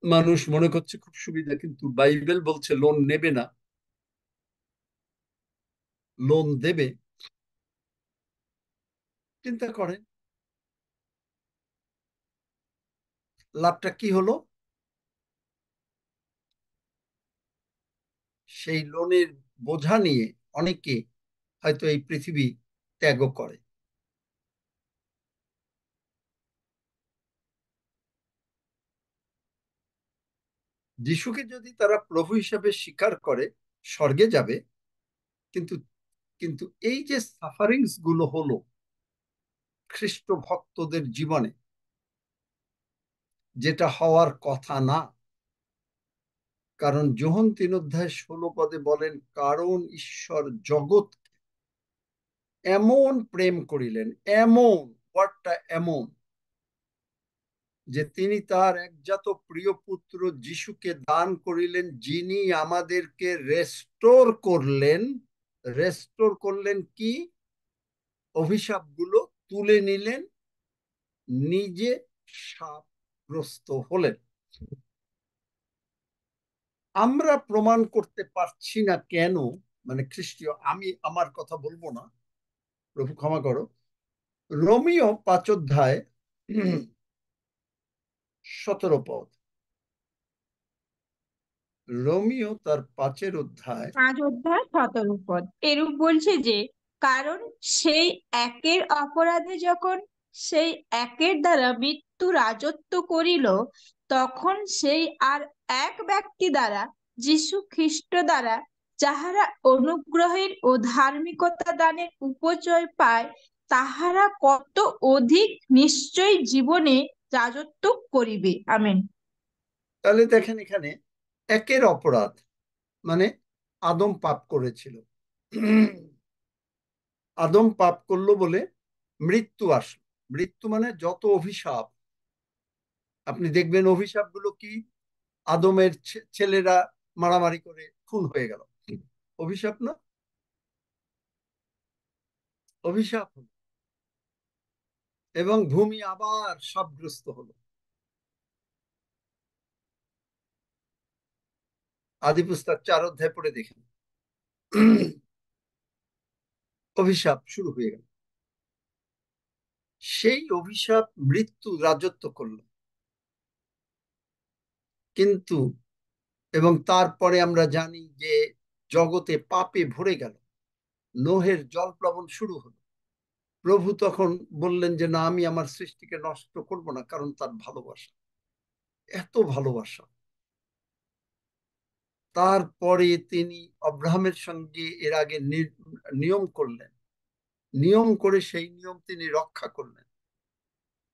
মানুষ মনে করছে খুব সুবিধা, কিন্তু বাইবেল বলছে লোন নেবে না, লোন দেবে। চিন্তা করেন লাভটা কি হলো? সেই লোনের বোঝা নিয়ে অনেকে হয়তো এই পৃথিবী ত্যাগ করে। যিশুকে যদি তারা প্রভু হিসেবে স্বীকার করে স্বর্গে যাবে, কিন্তু কিন্তু এই যে সাফারিংস গুলো হলো খ্রিস্ট ভক্তদের জীবনে, যেটা হওয়ার কথা না। কারণ যোহন 3:16 বলেন, কারণ ঈশ্বর জগৎ এমন প্রেম করিলেন, এমন, ওয়ার্ডটা এমন, যে তিনি তার একজাত প্রিয় পুত্র যিশুকে দান করিলেন, যিনি আমাদেরকে রেস্টোর করলেন। রেস্টোর করলেন কি? অভিশাপগুলো তুলে নিলেন, নিজে শাপগ্রস্ত হলেন। আমরা প্রমাণ করতে পারছি না কেন, মানে খ্রিস্টীয়, আমি আমার কথা বলবো না, প্রভু ক্ষমা করো। রোমিও 5 অধ্যায় 17 পদ, রোমিও তার 5 অধ্যায় 5 অধ্যায় 17 পদ এরূপ বলছে যে, কারণ সেই একের অপরাধে যখন সেই একের দ্বারা মৃত্যু রাজত্ব করিল, তখন সেই আর এক ব্যক্তি দ্বারা, যীশু খ্রিস্ট দ্বারা, যাহারা অনুগ্রহের ও ধার্মিকতা দানের উপচয় পায়, তাহারা কত অধিক নিশ্চয় জীবনে রাজত্ব করিবে। আমেন। তাহলে দেখেন এখানে একের অপরাধ, মানে আদম পাপ করেছিল, আদম পাপ করলো বলে মৃত্যু আসলো। মৃত্যু মানে যত অভিশাপ, আপনি দেখবেন অভিশাপগুলো কি? আদমের ছেলেরা মারামারি করে খুন হয়ে গেল, অভিশাপ না? অভিশাপ হলো। এবং ভূমি আবার শাপগ্রস্ত হলো। আদি পুস্তক 4 অধ্যায় পড়ে দেখেন, অভিশাপ শুরু হয়ে গেল। সেই অভিশাপ মৃত্যু রাজত্ব করলো। কিন্তু এবং তারপরে আমরা জানি যে জগতে পাপে ভরে গেল, নোহের জলপ্লাবন শুরু হলো। প্রভু তখন বললেন যে না, আমি আমার সৃষ্টিকে নষ্ট করব না, কারণ তার ভালোবাসা, এত ভালোবাসা। তারপরে তিনি অব্রাহামের সঙ্গে এর আগে নিয়ম করলেন, নিয়ম করে সেই নিয়ম তিনি রক্ষা করলেন।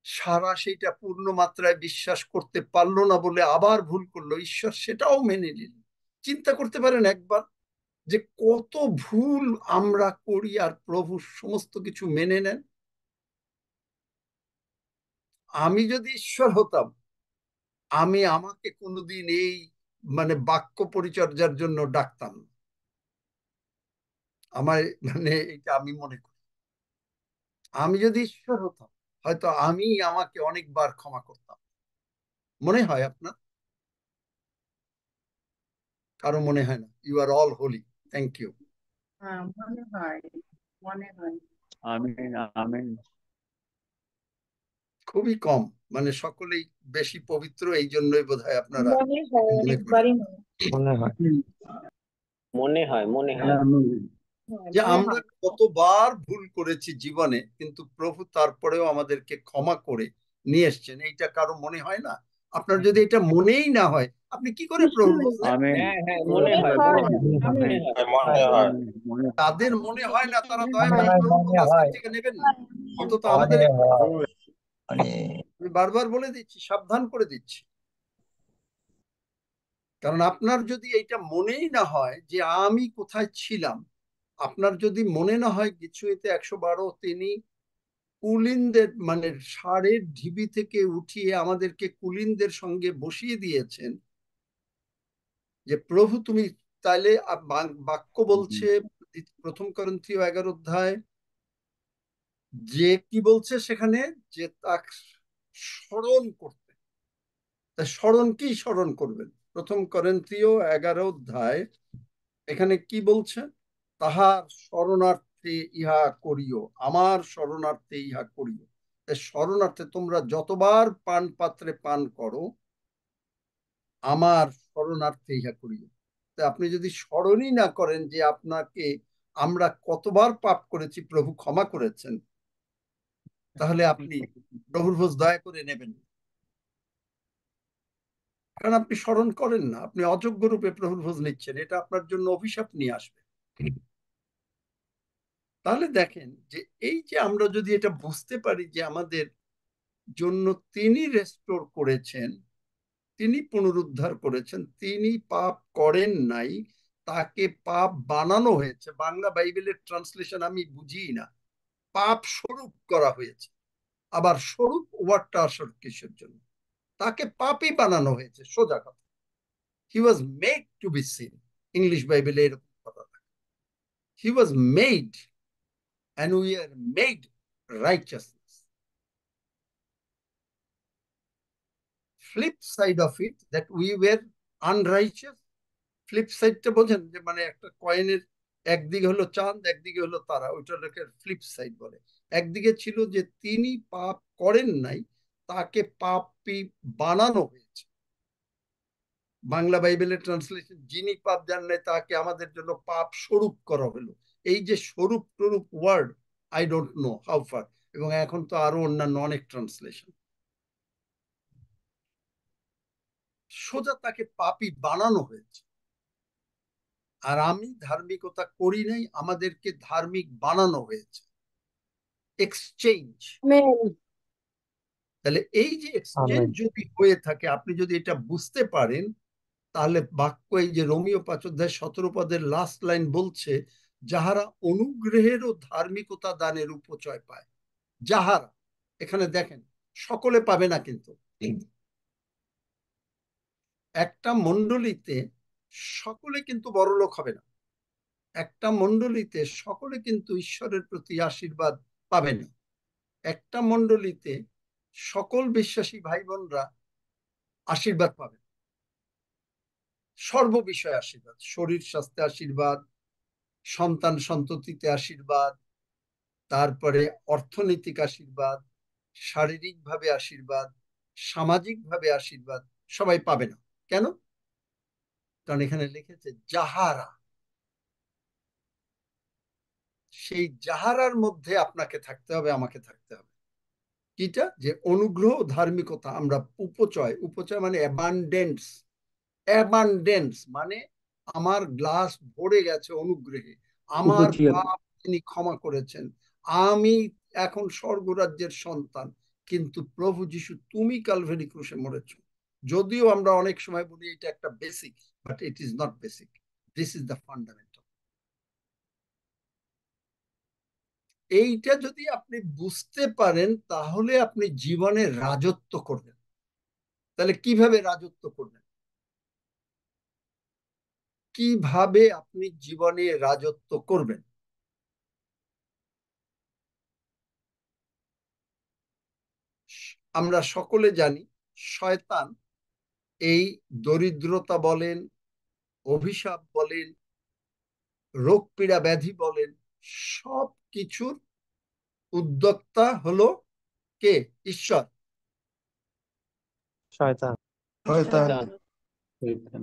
সারা সেইটা পূর্ণ মাত্রায় বিশ্বাস করতে পারলো না বলে আবার ভুল করলো, ঈশ্বর সেটাও মেনে নিলেন। চিন্তা করতে পারেন একবার যে কত ভুল আমরা করি, আর প্রভু সমস্ত কিছু মেনে নেন। আমি যদি ঈশ্বর হতাম, আমি আমাকে কোনোদিন এই মানে বাক্য পরিচর্যার জন্য ডাকতাম না। আমার মানে এটা আমি মনে করি, আমি যদি ঈশ্বর হতাম, হয়তো আমি আমাকে অনেকবার ক্ষমা করতাম, মনে হয় আপনার? কারো মনে হয় না? You are all holy. Thank you. হ্যাঁ, মনে হয়, মনে হয়। আমিন আমিন খুবই কম, মানে সকলেই বেশি পবিত্র, এই জন্যই বোধহয় আপনারা মনে হয় মনে করেন। একবারই মনে মনে হয়। মনে হয়, মনে হয়। আমিন হয়, যে মনে আমরা হয়। কতবার ভুল করেছি জীবনে, কিন্তু প্রভু তারপরেও আমাদেরকে ক্ষমা করে নিয়ে এসছেন, এইটা কারো মনে হয় না? আপনার যদি এটা মনেই না হয়, আপনি কি করে প্রভু নিশ্চয়ই বুঝলেন? আমিন হ্যাঁ হ্যাঁ, মনে মনে হয়, হয়। মনে হয়, আমি মনে হয়। মনে হয়। মনে তাদের মনে হয় না, তারা দয়া হয়। করে প্রভুকে মনে আজকের হয়। থেকে নেবেন না। অন্তত মনে আমাদের হয়। আমি বারবার বলে দিচ্ছি, সাবধান করে দিচ্ছি। কারণ আপনার যদি এইটা মনেই না হয় যে আমি কোথায় ছিলাম, আপনার যদি মনে না হয় কিছুতে 112 তিনি কুলিনদের মানে ষাঁড়ের ঢিবি থেকে উঠিয়ে আমাদেরকে কুলিনদের সঙ্গে বসিয়ে দিয়েছেন, যে প্রভু তুমি, তাইলে বাক্য বলছে প্রথম করিন্থীয় 11 অধ্যায় যে কি বলছে সেখানে, যে তা স্মরণ করতে। তা স্মরণ কি স্মরণ করবেন? প্রথম করিন্থীয় 11 অধ্যায় এখানে কি বলছে? তাহার শরণার্থে ইহা করিও, আমার শরণার্থে ইহা করিও। শরণার্থে তোমরা যতবার পান পাত্রে পান করো, আমার শরণার্থে ইহা করিও। আপনি যদি স্মরণই না করেন যে আপনাকে আমরা কতবার পাপ করেছি, প্রভু ক্ষমা করেছেন, তাহলে আপনি প্রভুর ভোজ দয়া করে নেবেন না। কারণ আপনি স্মরণ করেন না, আপনি অযোগ্য রূপে প্রভুর ভোজ নিচ্ছেন, এটা আপনার জন্য অভিশাপ নিয়ে আসবে। তাহলে দেখেন যে এই যে আমরা যদি এটা বুঝতে পারি যে আমাদের জন্য তিনি রেস্টোর করেছেন, তিনি পুনরুদ্ধার করেছেন, তিনি পাপ করেন নাই, তাকে পাপ বানানো হয়েছে। বাংলা বাইবেলের ট্রান্সলেশন আমি বুঝি না। পাপ স্বরূপ করা হয়েছে। আবার স্বরূপ ওয়ার্ডটা আসল কিসের জন্য? তাকে পাপই বানানো হয়েছে, সোজা কথা। He was made to be seen. English বাইবেলে এরকম কথা থাকে। He was made and we are made righteousness. Flip side of it, that we were unrighteous. Flip সাইডটা বোঝেন, যে মানে একটা কয়েনের একদিকে হলো চাঁদ, একদিকে হলো তারা, ওইটা লোকে ফ্লিপ সাইড বলে। একদিকে ছিল যে তিনি পাপ করেন নাই, তাকে পাপী বানানো হয়েছে। বাংলা বাইবেলের ট্রান্সলেশন, যিনি পাপ জান নাই তাকে আমাদের জন্য পাপ স্বরূপ করা হলো। এই যে স্বরূপ টরূপ word, I don't know how far, এবং এখন তো আরো অন্যান্য অনেক ট্রান্সলেশন। সোজা তাকে পাপী বানানো হয়েছে। আর আমি ধার্মিকতা করি নাই, আমাদেরকে ধার্মিক বানানো হয়েছে। এক্সচেঞ্জ। তাহলে এই যে এক্সচেঞ্জ আমেন। যদি হয়ে থাকে, আপনি যদি এটা বুঝতে পারেন, তাহলে বাক্য এই যে রোমীয় 5 অধ্যায় 17 পদের লাস্ট লাইন বলছে, যাহারা অনুগ্রহের ও ধার্মিকতা দানের উপচয় পায়। যাহারা, এখানে দেখেন সকলে পাবে না, কিন্তু একটা মণ্ডলীতে সকলে কিন্তু বড়লোক হবে না। একটা মণ্ডলীতে সকলে কিন্তু ঈশ্বরের প্রতি আশীর্বাদ পাবে না। একটা মণ্ডলীতে সকল বিশ্বাসী ভাই বোনরা আশীর্বাদ পাবে। সর্ববিষয়ে আশীর্বাদ, শরীর স্বাস্থ্যে আশীর্বাদ, সন্তান সন্ততিতে আশীর্বাদ, তারপরে অর্থনৈতিক আশীর্বাদ, শারীরিকভাবে আশীর্বাদ, সামাজিকভাবে আশীর্বাদ, সবাই পাবে না। কেন? কারণ এখানে লিখেছে যাহারা। সেই যাহারার মধ্যে আপনাকে থাকতে হবে, আমাকে থাকতে হবে। কিটা? যে অনুগ্রহ ধার্মিকতা আমরা উপচয়, উপচয় মানে অ্যাবান্ডেন্স। অ্যাবান্ডেন্স মানে আমার গ্লাস ভরে গেছে অনুগ্রহে, আমার উপচিয়া পাপ তিনি ক্ষমা করেছেন, আমি এখন স্বর্গরাজ্যের সন্তান। কিন্তু প্রভু যিশু, তুমি কালভারি ক্রুশে মরেছ। যদিও আমরা অনেক সময় বলি এটা একটা basic, but it is not basic, this is the fundamental. এইটা যদি আপনি বুঝতে পারেন, তাহলে আপনি জীবনে রাজত্ব করবেন। তাহলে কিভাবে রাজত্ব করবেন? কিভাবে আপনি জীবনে রাজত্ব করবেন? আমরা সকলে জানি শয়তান এই দরিদ্রতা বলেন, অভিশাপ বলেন, রোগ পীড়া ব্যাধি বলেন, সব কিছুর উদ্যোক্তা হলো কে? ঈশ্বর। শয়তান। শয়তান। শয়তান,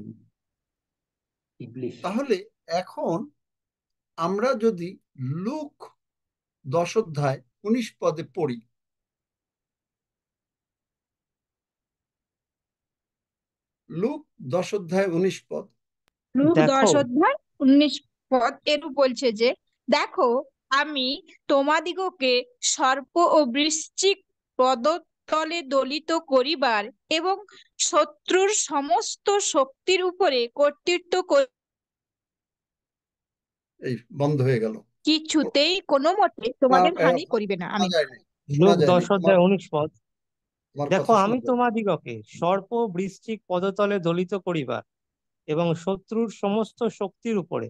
ইবলিশ। তাহলে এখন আমরা যদি লুক 10 অধ্যায় 19 পদে পড়ি, লুক 10 অধ্যায় 19 পদ। লুক দেখো 10 অধ্যায় 19 পদ এরূপ বলছে যে, দেখো আমি তোমাদিগকে সর্প ও বৃশ্চিক পদতলে দলিত করিবার এবং শত্রুর সমস্ত শক্তির উপরে কর্তৃত্ব এই বন্ধ হয়ে গেল, কিছুতেই কোনো মতে তোমাদের হানি করিবে না। শোনা আমিন। যায় নাই, শোনা লুক যায় নাই, 10 অধ্যায় 19 পদ। তোমার দেখো কথা আমি শোনা যায়। তোমাদিগকে সর্প বৃশ্চিক পদতলে দলিত করিবার এবং শত্রুর সমস্ত শক্তির উপরে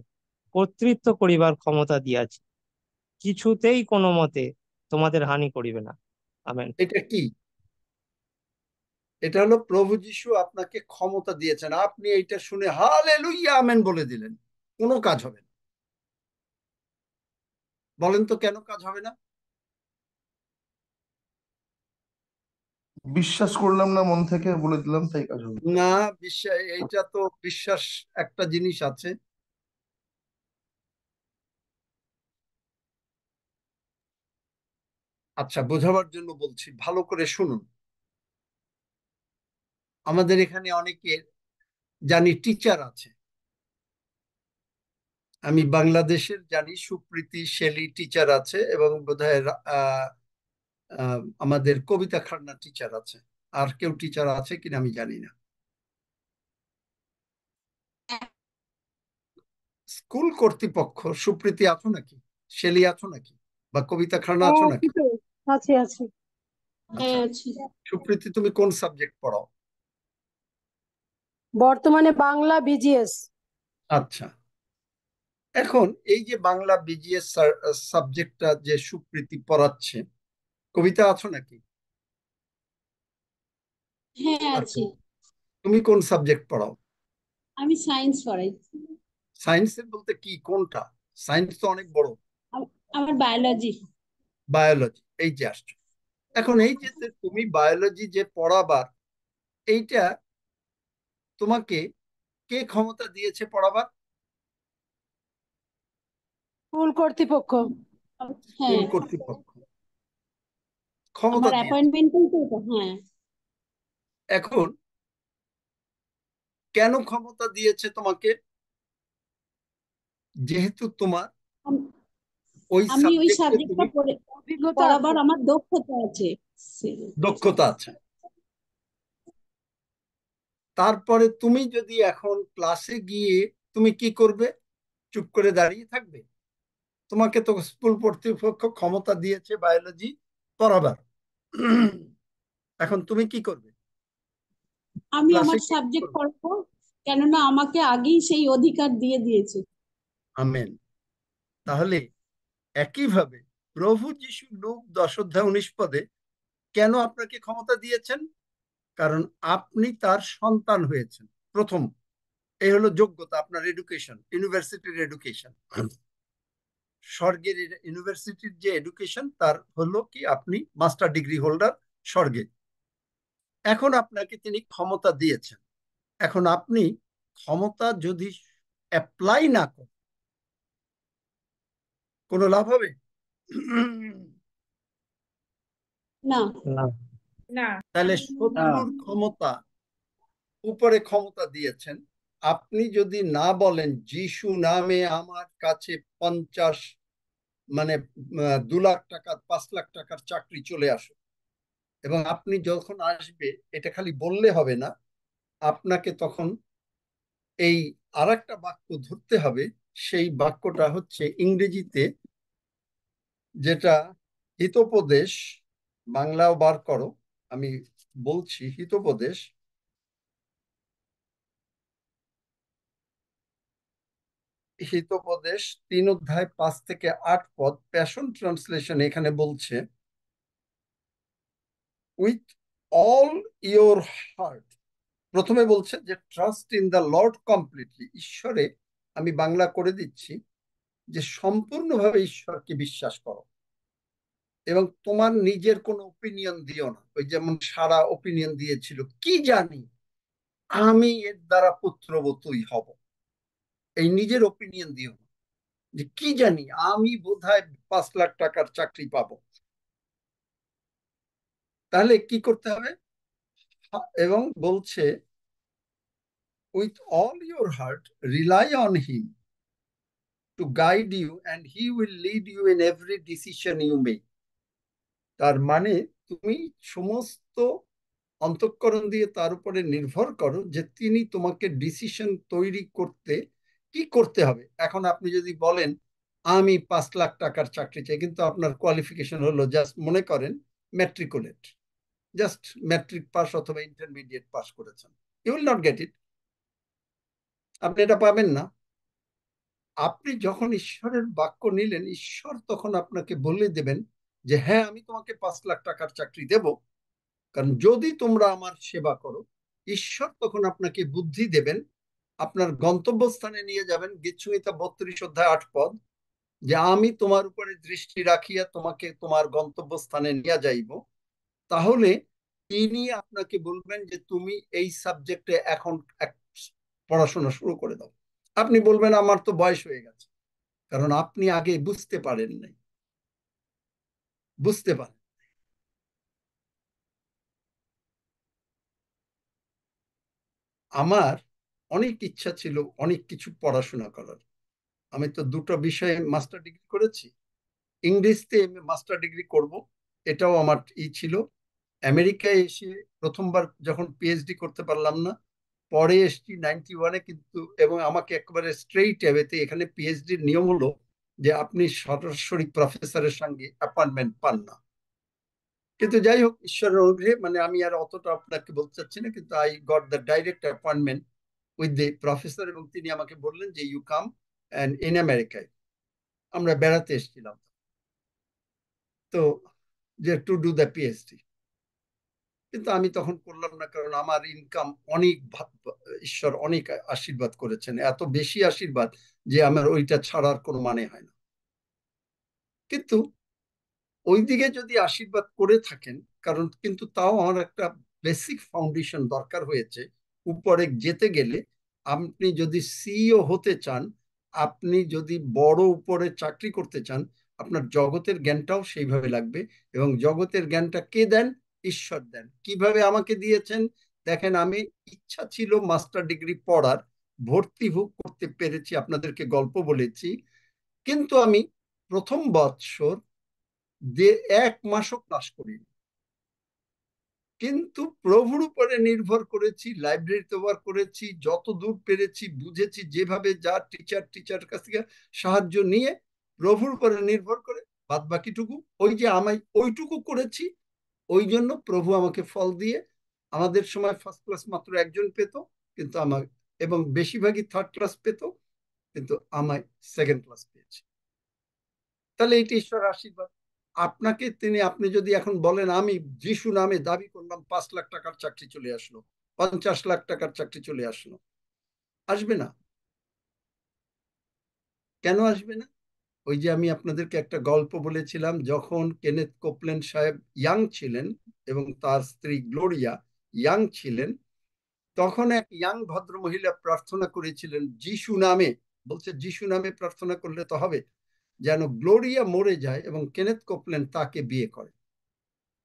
কর্তৃত্ব করিবার ক্ষমতা দিয়াছি, কিছুতেই কোনো মতে তোমাদের হানি করিবে না। আমেন। এটা কি? এটা হলো প্রভু যিশু আপনাকে ক্ষমতা দিয়েছেন, আপনি এইটা শুনে হালেলুয়া আমেন বলে দিলেন, কোনো কাজ হবে না। বলেন তো কেন কাজ হবে না? বিশ্বাস করলাম না, মন থেকে বলে দিলাম, তাই কাজ হবে। না, বিশ্বাস, এইটা তো বিশ্বাস একটা জিনিস আছে। আচ্ছা, বোঝাবার জন্য বলছি, ভালো করে শুনুন। আমাদের এখানে অনেকের জানি টিচার আছে। আমি বাংলাদেশের জানি সুপ্রীতি শেলী টিচার আছে, এবং বোধহয় আমাদের কবিতা খান্না টিচার আছে। আর কেউ টিচার আছে কিনা আমি জানি না। স্কুল কর্তৃপক্ষ, সুপ্রীতি আছো নাকি, শেলী আছো নাকি, বা কবিতা খান্না আছো নাকি? আছে আছে। আচ্ছা, সুপ্রীতি তুমি কোন সাবজেক্ট পড়াও? বর্তমানে বাংলা বিজিএস। আচ্ছা, এখন এই যে বাংলা বিজিএস সাবজেক্টটা যে সুপ্রীতি পড়াচ্ছে, কবিতা আছো নাকি? হ্যাঁ আচ্ছা, আছি। তুমি কোন সাবজেক্ট পড়াও? আমি সায়েন্স পড়াই। সায়েন্সের বলতে কি, কোনটা? সায়েন্স তো অনেক বড়। আমার বায়োলজি। বায়োলজি, এই যে আসছো। এখন এই যে তুমি বায়োলজি যে পড়াবার, এইটা তোমাকে কে ক্ষমতা দিয়েছে পড়াবার? স্কুল কর্তৃপক্ষ। স্কুল হ্যাঁ, কর্তৃপক্ষ ক্ষমতা আমার দিয়েছে। অ্যাপয়েন্টমেন্টই তো এটা। হ্যাঁ, এখন কেন ক্ষমতা দিয়েছে তোমাকে? যেহেতু তোমার আম- ওই আমি ওই সাবজেক্টে সাবজেক্টটা তুমি অভিজ্ঞতা পড়াবার আমার দক্ষতা আছে। দক্ষতা আছে। তারপরে তুমি যদি এখন ক্লাসে গিয়ে তুমি কি করবে? চুপ করে দাঁড়িয়ে থাকবে? তোমাকে তো স্কুল কর্তৃপক্ষ ক্ষমতা দিয়েছে বায়োলজি পড়াবার। এখন তুমি কি করবে? আমি ক্লাসে আমার গিয়ে কি সাবজেক্ট করবে? পড়াবো, কেননা আমাকে আগেই সেই অধিকার দিয়ে দিয়েছে। আমেন। তাহলে একইভাবে প্রভু যিশু লুক 10 অধ্যায় 19 পদে কেন আপনাকে ক্ষমতা দিয়েছেন? কারণ আপনি তার সন্তান হয়েছেন। প্রথম, এই হলো যোগ্যতা, আপনার এডুকেশন, ইউনিভার্সিটির এডুকেশন। স্বর্গের ইউনিভার্সিটির যে এডুকেশন, তার হলো কি আপনি মাস্টার ডিগ্রি হোল্ডার স্বর্গে। এখন আপনাকে তিনি ক্ষমতা দিয়েছেন। এখন আপনি ক্ষমতা যদি অ্যাপ্লাই না করেন, কোনো লাভ হবে না না। না। তাহলে শত্রুর ক্ষমতা উপরে ক্ষমতা দিয়েছেন। আপনি যদি না বলেন যিশু নামে আমার কাছে 50, মানে 2 লাখ টাকা 5 লাখ টাকার চাকরি চলে আসো, এবং আপনি যখন আসবে এটা খালি বললে হবে না, আপনাকে তখন এই আরেকটা বাক্য ধরতে হবে। সেই বাক্যটা হচ্ছে ইংরেজিতে, যেটা হিতোপদেশ, বাংলাও বার করো, আমি বলছি হিতোপদেশ। হিতোপদেশ 3 অধ্যায় 5 থেকে 8 পদ, প্যাশন ট্রান্সলেশন এখানে বলছে, উইথ অল ইয়োর হার্ট, প্রথমে বলছে যে trust in the Lord completely, ঈশ্বরে, আমি বাংলা করে দিচ্ছি, যে সম্পূর্ণভাবে ঈশ্বরকে বিশ্বাস করো এবং তোমার নিজের কোনো ওপিনিয়ন দিও না। ওই যেমন সারা ওপিনিয়ন দিয়েছিল, কি জানি আমি এর দ্বারা পুত্রবতই হব, এই নিজের ওপিনিয়ন দিও না, যে কি জানি আমি বোধহয় 5 লাখ টাকার চাকরি পাবো। তাহলে কি করতে হবে? এবং বলছে with all your heart rely on him to guide you and he will lead you in every decision you make. তার মানে তুমি সমস্ত অন্তঃকরণ দিয়ে তার উপরে নির্ভর করো যে তিনি তোমাকে ডিসিশন তৈরি করতে কি করতে হবে। এখন আপনি যদি বলেন আমি 5 লাখ টাকার চাকরি চাই, কিন্তু আপনার কোয়ালিফিকেশন হলো জাস্ট মনে করেন ম্যাট্রিকুলেট, জাস্ট ম্যাট্রিক পাস অথবা ইন্টারমিডিয়েট পাস করেছেন, you will not get it, আপনি এটা পাবেন না। আপনি যখন ঈশ্বরের বাক্য নিলেন, ঈশ্বর তখন আপনাকে বলে দেবেন যে হ্যাঁ আমি তোমাকে 5 লাখ টাকার চাকরি দেব, কারণ যদি তোমরা আমার সেবা করো। ঈশ্বর তখন আপনাকে বুদ্ধি দেবেন, আপনার গন্তব্যস্থানে নিয়ে যাবেন। গীতসংহিতা 32 অধ্যায় 8 পদ, যে আমি তোমার উপরে দৃষ্টি রাখিয়া তোমাকে তোমার গন্তব্যস্থানে নিয়ে যাইব। তাহলে তিনি আপনাকে বলবেন যে তুমি এই সাবজেক্টে এখন পড়াশোনা শুরু করে দাও। আপনি বলবেন আমার তো বয়স হয়ে গেছে, কারণ আপনি আগে বুঝতে পারেন নাই, বুঝতে পারেন। আমার অনেক ইচ্ছা ছিল অনেক কিছু পড়াশোনা করার। আমি তো 2টো বিষয়ে মাস্টার ডিগ্রি করেছি, ইংরেজিতে মাস্টার ডিগ্রি করব, এটাও আমার ছিল। আমেরিকায় এসে প্রথমবার যখন পিএইচডি করতে পারলাম না, পরে এসছি 91-এ, কিন্তু এবং আমাকে একেবারে স্ট্রেইট অ্যাওয়েতে এখানে পিএইচডির নিয়ম হলো যে আপনি সরাসরি প্রফেসরের সঙ্গে অ্যাপয়েন্টমেন্ট পান না। কিন্তু যাই হোক, ঈশ্বরের অনুগ্রহে, মানে আমি আর অতটা আপনাকে বলতে চাচ্ছি না, কিন্তু I got the direct appointment with the professor, এবং তিনি আমাকে বললেন যে ইউ কাম অ্যান্ড ইন আমেরিকায়। আমরা বেড়াতে এসেছিলাম, তো যে টু ডু দ্য পিএইচডি, কিন্তু আমি তখন করলাম না, কারণ আমার ইনকাম অনেক, ঈশ্বর অনেক আশীর্বাদ করেছেন, এত বেশি আশীর্বাদ যে আমার ওইটা ছাড়ার কোনো মানে হয় না। কিন্তু ওইদিকে যদি আশীর্বাদ করে থাকেন, কারণ কিন্তু তাও আমার একটা বেসিক ফাউন্ডেশন দরকার হয়েছে উপরে যেতে গেলে। আপনি যদি সিইও হতে চান, আপনি যদি বড় উপরে চাকরি করতে চান, আপনার জগতের জ্ঞানটাও সেইভাবে লাগবে। এবং জগতের জ্ঞানটা কে দেন? ঈশ্বর দেন। কিভাবে আমাকে দিয়েছেন? দেখেন, আমি ইচ্ছা ছিল মাস্টার ডিগ্রি পড়ার, ভর্তি করতে পেরেছি, আপনাদেরকে গল্প বলেছি, কিন্তু আমি প্রথম বৎসর 1 মাসও ক্লাস করিনি, কিন্তু প্রভুর উপরে নির্ভর করেছি, লাইব্রেরিতে ওয়ার্ক করেছি, যত দূর পেরেছি বুঝেছি, যেভাবে যা টিচার কাছ থেকে সাহায্য নিয়ে প্রভুর উপরে নির্ভর করে, বাদ বাকিটুকু ওই যে আমি ওইটুকু করেছি, ওই জন্য প্রভু আমাকে ফল দিয়ে, আমাদের সময় ফার্স্ট ক্লাস মাত্র একজন পেত, কিন্তু আমার, এবং বেশিরভাগই থার্ড ক্লাস পেত, কিন্তু আমায় সেকেন্ড ক্লাস পেয়েছি। তাহলে এইটা ঈশ্বর আশীর্বাদ। আপনাকে তিনি, আপনি যদি এখন বলেন আমি যিশু নামে দাবি করলাম, 5 লাখ টাকার চাকরি চলে আসলো, 50 লাখ টাকার চাকরি চলে আসলো, আসবে না। কেন আসবে না? ওই যে আমি আপনাদেরকে একটা গল্প বলেছিলাম, যখন কেনেথ কোপল্যান্ড সাহেব ইয়াং ছিলেন এবং তার স্ত্রী গ্লোরিয়া ইয়াং ছিলেন, তখন এক ইয়াং ভদ্র মহিলা প্রার্থনা করেছিলেন যিশু নামে। বলছে যিশু নামে প্রার্থনা করলে তো হবে, যেন গ্লোরিয়া মরে যায় এবং কেনেথ কোপল্যান্ড তাকে বিয়ে করে।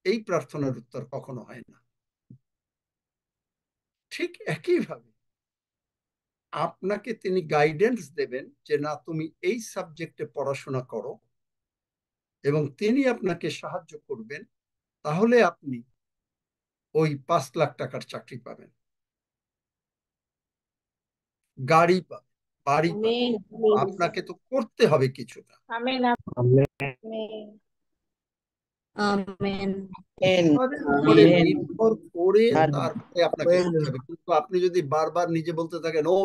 এই প্রার্থনার উত্তর কখনো হয় না। ঠিক একইভাবে আপনাকে তিনি গাইডেন্স দেবেন যে না, তুমি এই সাবজেক্টে পড়াশোনা করো, এবং তিনি আপনাকে সাহায্য করবেন, তাহলে আপনি ওই 5 লাখ টাকার চাকরি পাবেন, গাড়ি পাবেন, বাড়ি পাবেন। আমেন আপনাকে তো করতে হবে কিছুটা। আমেন আমেন আমেন ঈশ্বরের উপরে আমেন। নির্ভর করে আর তারপরে আপনাকে করতে হবে। কিন্তু আপনি যদি বারবার নিজে বলতে থাকেন ও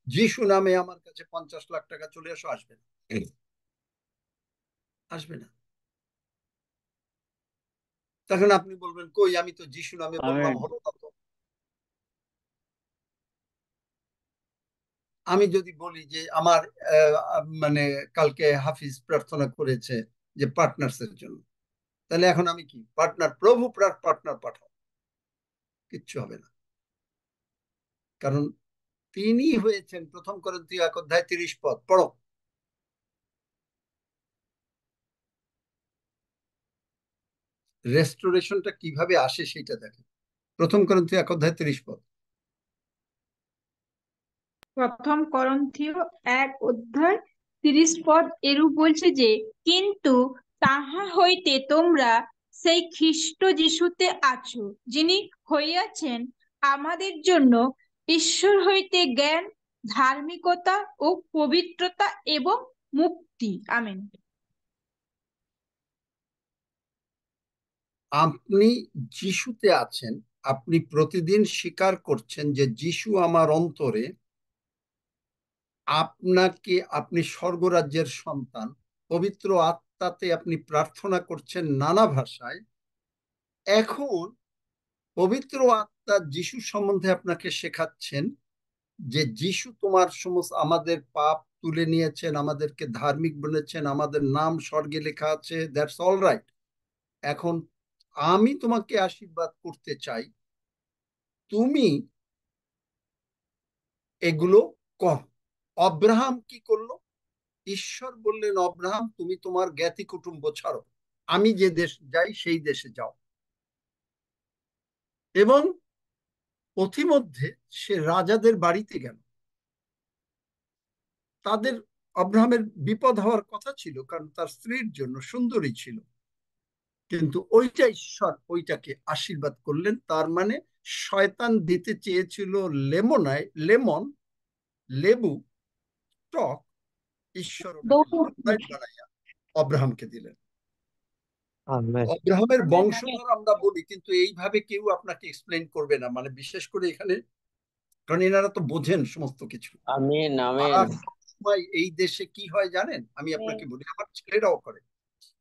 যিশু নামে আমার কাছে 50 লাখ টাকা চলে আসো, আসবে না, আসবে না। তখন আপনি বলবেন কই, আমি তো যিশু নামে বললাম, আমেন। হলো না তো। আমি যদি বলি যে আমার মানে কালকে হাফিজ প্রার্থনা করেছে যে পার্টনার্সের জন্য, তাহলে এখন আমি কি পার্টনার, প্রভু পার্টনার পাঠাও, কিচ্ছু হবে না। কারণ তিনি হয়েছেন, 1 Corinthians 1 অধ্যায় 30 পদ পড়ো। রেস্টোরেশনটা কিভাবে আসে সেটা দেখেন। 1 Corinthians 1 অধ্যায় 30 পদ। 1 Corinthians 1 অধ্যায় 30 পদ এরূপ বলছে যে, কিন্তু তাহা হইতে তোমরা সেই খ্রিস্ট যিশুতে আছো, যিনি হইয়াছেন আমাদের জন্য ঈশ্বর হইতে জ্ঞান, ধার্মিকতা ও পবিত্রতা এবং মুক্তি। আমেন। আপনি যিশুতে আছেন, আপনি প্রতিদিন স্বীকার করছেন যে যিশু আমার অন্তরে, আপনাকে, আপনি স্বর্গরাজ্যের সন্তান, পবিত্র আত্মাতে আপনি প্রার্থনা করছেন নানা ভাষায়। এখন পবিত্র আত্মা যিশু সম্বন্ধে আপনাকে শেখাচ্ছেন যে যিশু তোমার সমস্ত আমাদের পাপ তুলে নিয়েছেন, আমাদেরকে ধার্মিক বলেছেন, আমাদের নাম স্বর্গে লেখা আছে, দ্যাটস অল রাইট। এখন আমি তোমাকে আশীর্বাদ করতে চাই, তুমি এগুলো কর। অব্রাহাম কি করলো? ঈশ্বর বললেন, অব্রাহাম তুমি তোমার জ্ঞাতি কুটুম্ব ছাড়ো, আমি যে দেশ যাই সেই দেশে যাও। এবং পথিমধ্যে সে রাজাদের বাড়িতে গেল। তাদের, আব্রাহামের বিপদ হওয়ার কথা ছিল, কারণ তার স্ত্রীর জন্য সুন্দরী ছিল, কিন্তু ওইটা ঈশ্বর ওইটাকে আশীর্বাদ করলেন। তার মানে শয়তান দিতে চেয়েছিল লেমন, লেবু, টক, ঈশ্বর ওটাকে লাইট বানাইয়া অব্রাহামকে দিলেন। আমেন। অব্রাহামের বংশধর আমরা বলি, কিন্তু এইভাবে কেউ আপনাকে এক্সপ্লেন করবে না, মানে বিশেষ করে এখানে, কারণ এনারা তো বোঝেন সমস্ত কিছু। আমিন আমিন আর সবসময় এই দেশে কি হয় জানেন, আমি আপনাকে বলি, আমার ছেলেরাও করে,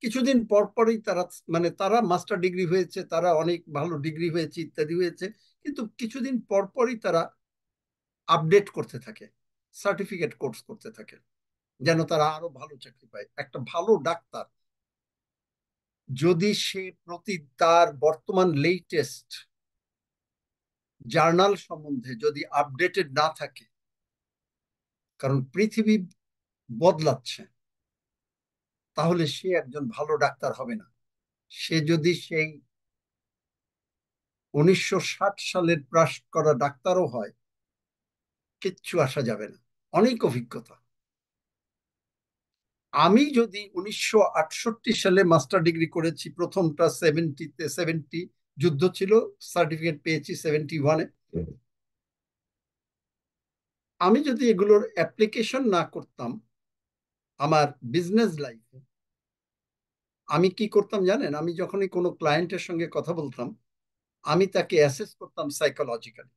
কিছুদিন পর পরই তারা, মানে তারা মাস্টার ডিগ্রি হয়েছে, তারা অনেক ভালো ডিগ্রি হয়েছে, ইত্যাদি হয়েছে, কিন্তু কিছুদিন পর পরই তারা আপডেট করতে থাকে, সার্টিফিকেট কোর্স করতে থাকে, যেন তারা আরো ভালো চাকরি পায়। একটা ভালো ডাক্তার যদি সে তার বর্তমান লেটেস্ট জার্নাল সম্বন্ধে যদি আপডেটেড না থাকে, কারণ পৃথিবী বদলাচ্ছে, তাহলে সে একজন ভালো ডাক্তার হবে না। সে যদি সেই 1960 সালের পাশ করা ডাক্তারও হয়, কিচ্ছু আসা যাবে না, অনেক অভিজ্ঞতা। আমি যদি 1968 সালে মাস্টার ডিগ্রি করেছি, প্রথমটা 70 যুদ্ধ ছিল, সার্টিফিকেট পেয়েছি 71-এ। আমি যদি এগুলোর অ্যাপ্লিকেশন না করতাম আমার বিজনেস লাইফে, আমি কি করতাম জানেন? আমি যখনই কোনো ক্লায়েন্টের সঙ্গে কথা বলতাম, আমি তাকে অ্যাসেস করতাম সাইকোলজিক্যালি,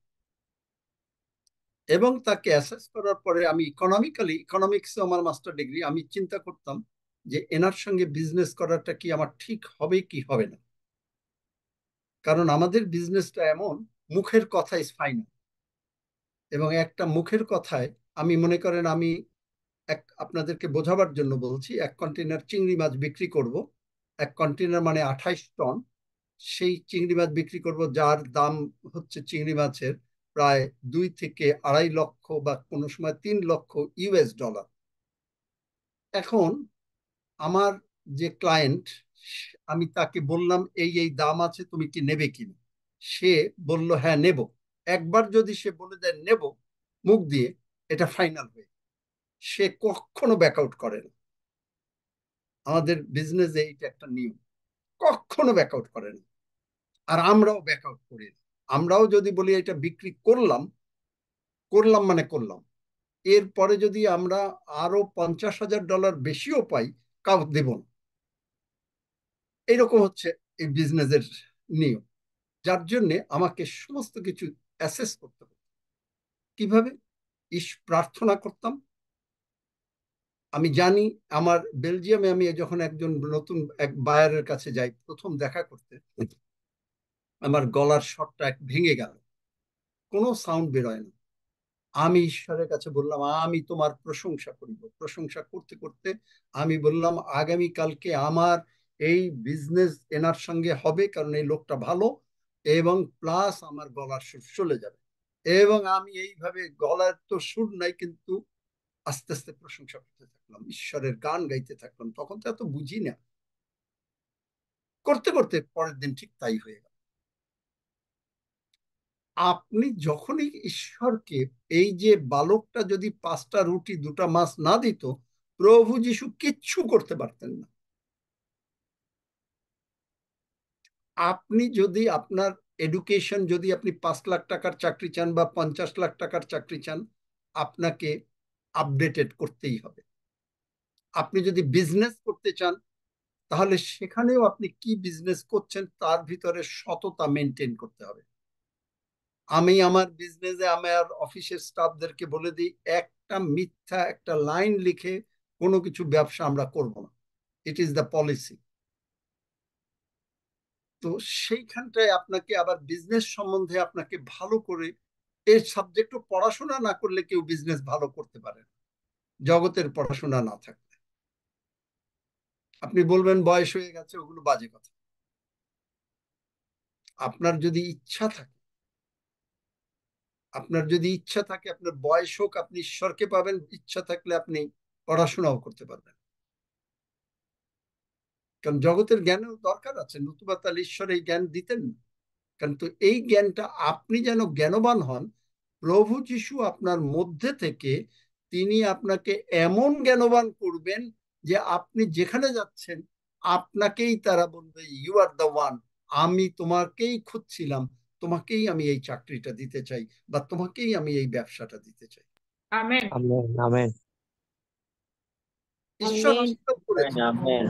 এবং তাকে অ্যাসেস করার পরে আমি ইকোনমিক্সে আমার মাস্টার ডিগ্রি, আমি চিন্তা করতাম যে এনার সঙ্গে বিজনেস করাটা কি আমার ঠিক হবে কি হবে না। কারণ আমাদের বিজনেসটা এমন, মুখের কথা ইজ ফাইনাল, এবং একটা মুখের কথায়, আমি মনে করেন আমি আপনাদেরকে বোঝাবার জন্য বলছি, 1 কন্টেনার চিংড়ি মাছ বিক্রি করব, 1 কন্টেনার মানে 28 টন, সেই চিংড়ি মাছ বিক্রি করব যার দাম হচ্ছে চিংড়ি মাছের প্রায় 2 থেকে 2.5 লক্ষ বা কোনো সময় 3 লক্ষ US ডলার। এখন আমার যে ক্লায়েন্ট, আমি তাকে বললাম এই এই দাম আছে, তুমি কি নেবে কিনা? সে বলল হ্যাঁ নেব। একবার যদি সে বলে দেয় নেব মুখ দিয়ে, এটা ফাইনাল হয়ে, সে কখনো ব্যাকআউট করে না। আমাদের বিজনেসে এইটা একটা নিয়ম, কখনো ব্যাকআউট করে না। আর আমরাও ব্যাকআউট করি না। আমরাও যদি বলি এটা বিক্রি করলাম, করলাম মানে করলাম, এরপরে যদি আমরা আরো $50,000 বেশিও পাই, কাউ দেব না। এইরকম হচ্ছে এই বিজনেসের নিয়ম। যার জন্যে আমাকে সমস্ত কিছু অ্যাসেস করতে হবে। কিভাবে? প্রার্থনা করতাম। আমি জানি আমার বেলজিয়ামে আমি যখন একজন নতুন এক বায়ারের কাছে যাই প্রথম দেখা করতে, আমার গলার স্বরটা ভেঙে গেল, কোনো সাউন্ড বেরোয় না। আমি ঈশ্বরের কাছে বললাম আমি তোমার প্রশংসা করিব। প্রশংসা করতে করতে আমি বললাম আগামী কালকে আমার এই বিজনেস এনার সঙ্গে হবে, কারণ এই লোকটা ভালো, এবং প্লাস আমার গলার সুর চলে যাবে। এবং আমি এইভাবে, গলার তো সুর নাই, কিন্তু আস্তে আস্তে প্রশংসা করতে থাকলাম, ঈশ্বরের গান গাইতে থাকলাম। তখন তো এত বুঝি না, করতে করতে পরের দিন ঠিক তাই হয়ে গেল। আপনি যখনই ঈশ্বরকে, এই যে বালকটা যদি 5টা রুটি 2টা মাছ না দিত, প্রভু যিশু কিচ্ছু করতে পারতেন না। আপনি যদি আপনার এডুকেশন, যদি আপনি 5 লাখ টাকার চাকরি চান বা 50 লাখ টাকার চাকরি চান, আপনাকে আপডেটেড করতেই হবে। আপনি যদি বিজনেস করতে চান, তাহলে সেখানেও আপনি কি বিজনেস করছেন তার ভিতরে সততা মেনটেন করতে হবে। আমি আমার বিজনেসে আমার অফিসের স্টাফদেরকে বলে দিই, একটা মিথ্যা একটা লাইন লিখে কোনো কিছু ব্যবসা আমরা করব না। It is the policy. তো সেইখানটায় আপনাকে আবার বিজনেস সম্বন্ধে আপনাকে ভালো করে, এই সাবজেক্টও পড়াশোনা না করলে কেউ বিজনেস ভালো করতে পারে না, জগতের পড়াশোনা না থাকলে। আপনি বলবেন বয়স হয়ে গেছে, ওগুলো বাজে কথা। আপনার যদি ইচ্ছা থাকে, আপনার বয়স হোক, আপনি ঈশ্বরকে পাবেন, ইচ্ছা থাকলে আপনি পড়াশোনাও করতে পারবেন। কারণ জগতের জ্ঞানের দরকার আছে, নতুবা তাহলে ঈশ্বর এই জ্ঞান দিতেন না। কারণ তো এই জ্ঞানটা আপনি যেন জ্ঞানবান হন, প্রভু যিশু আপনার মধ্যে থেকে তিনি আপনাকে এমন জ্ঞানবান করবেন যে আপনি যেখানে যাচ্ছেন আপনাকেই তারা বলবে ইউ আর দ্য ওয়ান, আমি তোমাকেই খুঁজছিলাম, তোমাকেই আমি এই চাকরিটা দিতে চাই, বা তোমাকেই আমি এই ব্যবসাটা দিতে চাই। আমেন। আমেন আমেন ঈশ্বর আমেন আশীর্বাদ করেছে, আমেন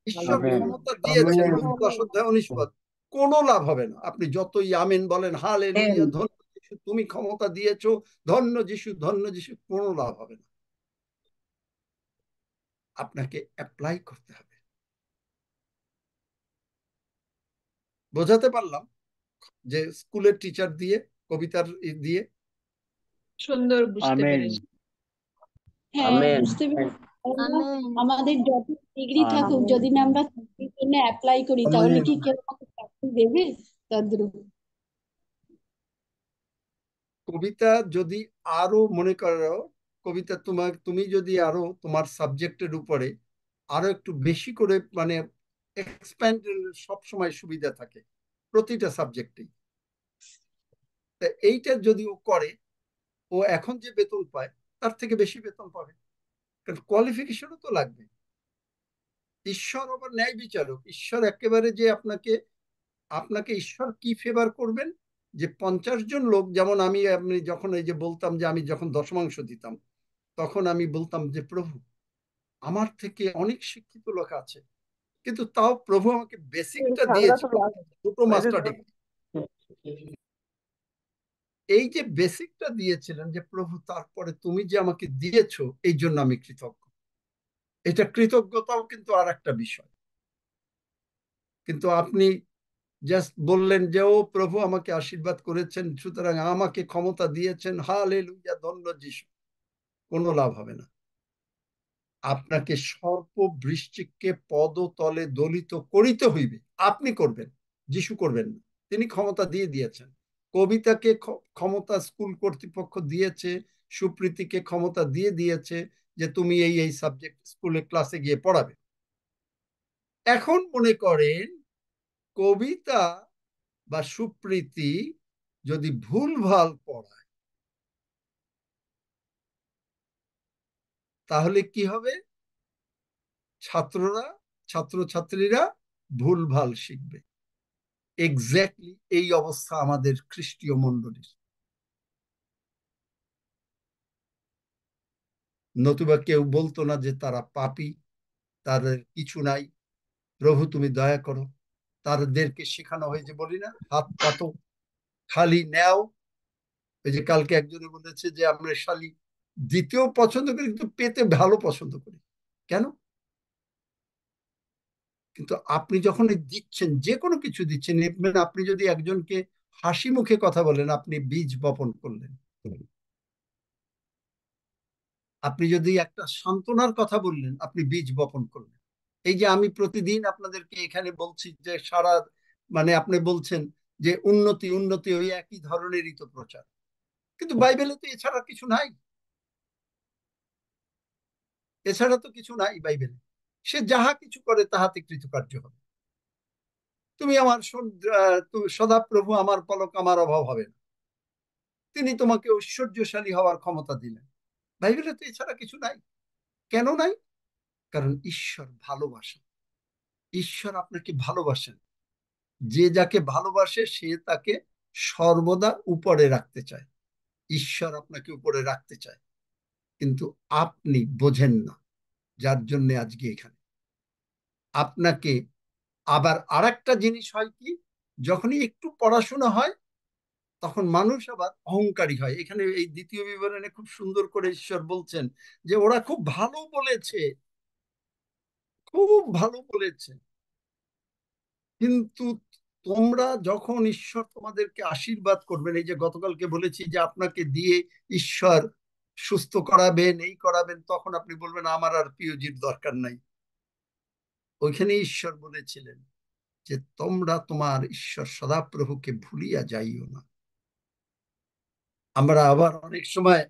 ঈশ্বর আমেন ক্ষমতা দিয়েছেন। আমেন। লুক 10:19 কোনো লাভ হবে না, আপনি যতই আমেন বলেন, হালেলুয়া, ধন্য যিশু তুমি ক্ষমতা দিয়েছো, ধন্য যিশু, ধন্য যিশু, কোনো লাভ হবে না। আপনাকে অ্যাপ্লাই করতে হবে। বোঝাতে পারলাম যে স্কুলের টিচার দিয়ে, কবিতার দিয়ে? সুন্দর বুঝতে আমেন পেরেছি। হ্যাঁ আমেন বুঝতে পেরেছি আমরা আমেন আমাদের যত ডিগ্রি থাকুক আমেন যদি না আমরা চাকরির জন্য অ্যাপ্লাই করি তাহলে কি কেউ আমাকে চাকরি দেবে তদ্রুপ কবিতা যদি আরো মনে করো, কবিতা তুমি যদি আরো তোমার সাবজেক্টের উপরে আরো একটু বেশি করে, মানে এক্সপ্যান্ড, সব সময় সুবিধা থাকে প্রতিটা সাবজেক্টেই। এইটা যদি ও করে, ও এখন যে বেতন পায় তার থেকে বেশি বেতন পাবে, কারণ কোয়ালিফিকেশনও তো লাগবে। ঈশ্বর আবার ন্যায় বিচারক। ঈশ্বর একেবারে যে আপনাকে আপনাকে ঈশ্বর কি ফেভার করবেন, যে 50 জন লোক, যেমন আমি যখন এই যে বলতাম যে আমি যখন দশমাংশ দিতাম, তখন আমি বলতাম যে প্রভু, আমার থেকে অনেক শিক্ষিত লোক আছে, কিন্তু তাও প্রভু আমাকে বেসিকটা দিয়েছে, 2 মাস্টার ডিগ্রি। এই যে বেসিকটা দিয়েছিলেন যে প্রভু, তারপরে তুমি যে আমাকে দিয়েছো, এই জন্য আমি কৃতজ্ঞ। এটা কৃতজ্ঞতাও কিন্তু আর একটা বিষয়। কিন্তু আপনি জাস্ট বললেন যে ও প্রভু আমাকে আশীর্বাদ করেছেন, সুতরাং আমাকে ক্ষমতা দিয়েছেন, হালেলুয়া, ধন্য যিশু, কোনো লাভ হবে না। আপনাকে সর্প বৃশ্চিককে পদতলে দলিত করিতে হইবে। আপনি করবেন, যিশু করবেন না। তিনি ক্ষমতা দিয়ে দিয়েছেন। কবিতাকে ক্ষমতা স্কুল কর্তৃপক্ষ দিয়েছে, সুপ্রীতিকে ক্ষমতা দিয়ে দিয়েছে যে তুমি এই এই সাবজেক্ট স্কুলে ক্লাসে গিয়ে পড়াবে। এখন মনে করেন কবিতা বা সুপ্রীতি যদি ভুলভাল পড়ায়, তাহলে কি হবে? ছাত্রছাত্রীরা ভুলভাল শিখবে। এক্স্যাক্টলি এই অবস্থা আমাদের খ্রিস্টীয় মণ্ডলীর। নতুবা কেউ বলতো না যে তারা পাপী, তাদের কিছু নাই, প্রভু তুমি দয়া করো। তাদেরকে শেখানো হয়েছে, বলি না, হাত পাতো, খালি নেও। ওই যে কালকে একজনে বলেছে যে আমরা শালি দিতেও পছন্দ করি, কিন্তু পেতে ভালো পছন্দ করি। কেন? কিন্তু আপনি যখন দিচ্ছেন, যে কোনো কিছু দিচ্ছেন, আপনি যদি একজনকে হাসি মুখে কথা বলেন, আপনি বীজ বপন করলেন। আপনি যদি একটা সান্ত্বনার কথা বললেন, আপনি বীজ বপন করলেন। এই যে আমি প্রতিদিন আপনাদেরকে এখানে বলছি যে সারা, মানে আপনি বলছেন যে উন্নতি উন্নতি, ওই একই ধরনেরই তো প্রচার, কিন্তু বাইবেলে তো এছাড়া কিছু নাই। এছাড়া তো কিছু নাই বাইবেলে। সে যাহা কিছু করে তাহাতে কৃতকার্য হবে। তুমি আমার সদাপ্রভু আমার পলক আমার অভাব হবে না, তিনি তোমাকে ঐশ্বর্যশালী হওয়ার ক্ষমতা দিলেন। বাইবেলে তো এছাড়া কিছু নাই। কেন নাই? কারণ ঈশ্বর ভালোবাসেন। ঈশ্বর আপনাকে ভালোবাসেন। যে যাকে ভালোবাসে সে তাকে সর্বদা উপরে রাখতে চায়। ঈশ্বর আপনাকে উপরে রাখতে চায়, কিন্তু আপনি বোঝেন না, যার জন্য আজকে এখানে। আপনাকে আবার আরেকটা জিনিস হয় কি, যখনই একটু পড়াশোনা হয় তখন মানুষ আবার অহংকারী হয়। এখানে এই দ্বিতীয় বিবরণে খুব সুন্দর করে ঈশ্বর বলছেন যে ওরা খুব ভালো বলেছে, খুব ভালো বলেছে, কিন্তু তোমরা যখন ঈশ্বর তোমাদেরকে আশীর্বাদ করবেন, এই যে গতকালকে বলেছি যে আপনাকে দিয়ে ঈশ্বর সুস্থ করাবেন, এই করাবেন, তখন আপনি বলবেন আমার আর পিওজির দরকার নাই। ওইখানে ঈশ্বর বলেছিলেন যে তোমরা তোমার ঈশ্বর সদাপ্রভুকে ভুলিয়া যাইও না। আমরা আবার অনেক সময়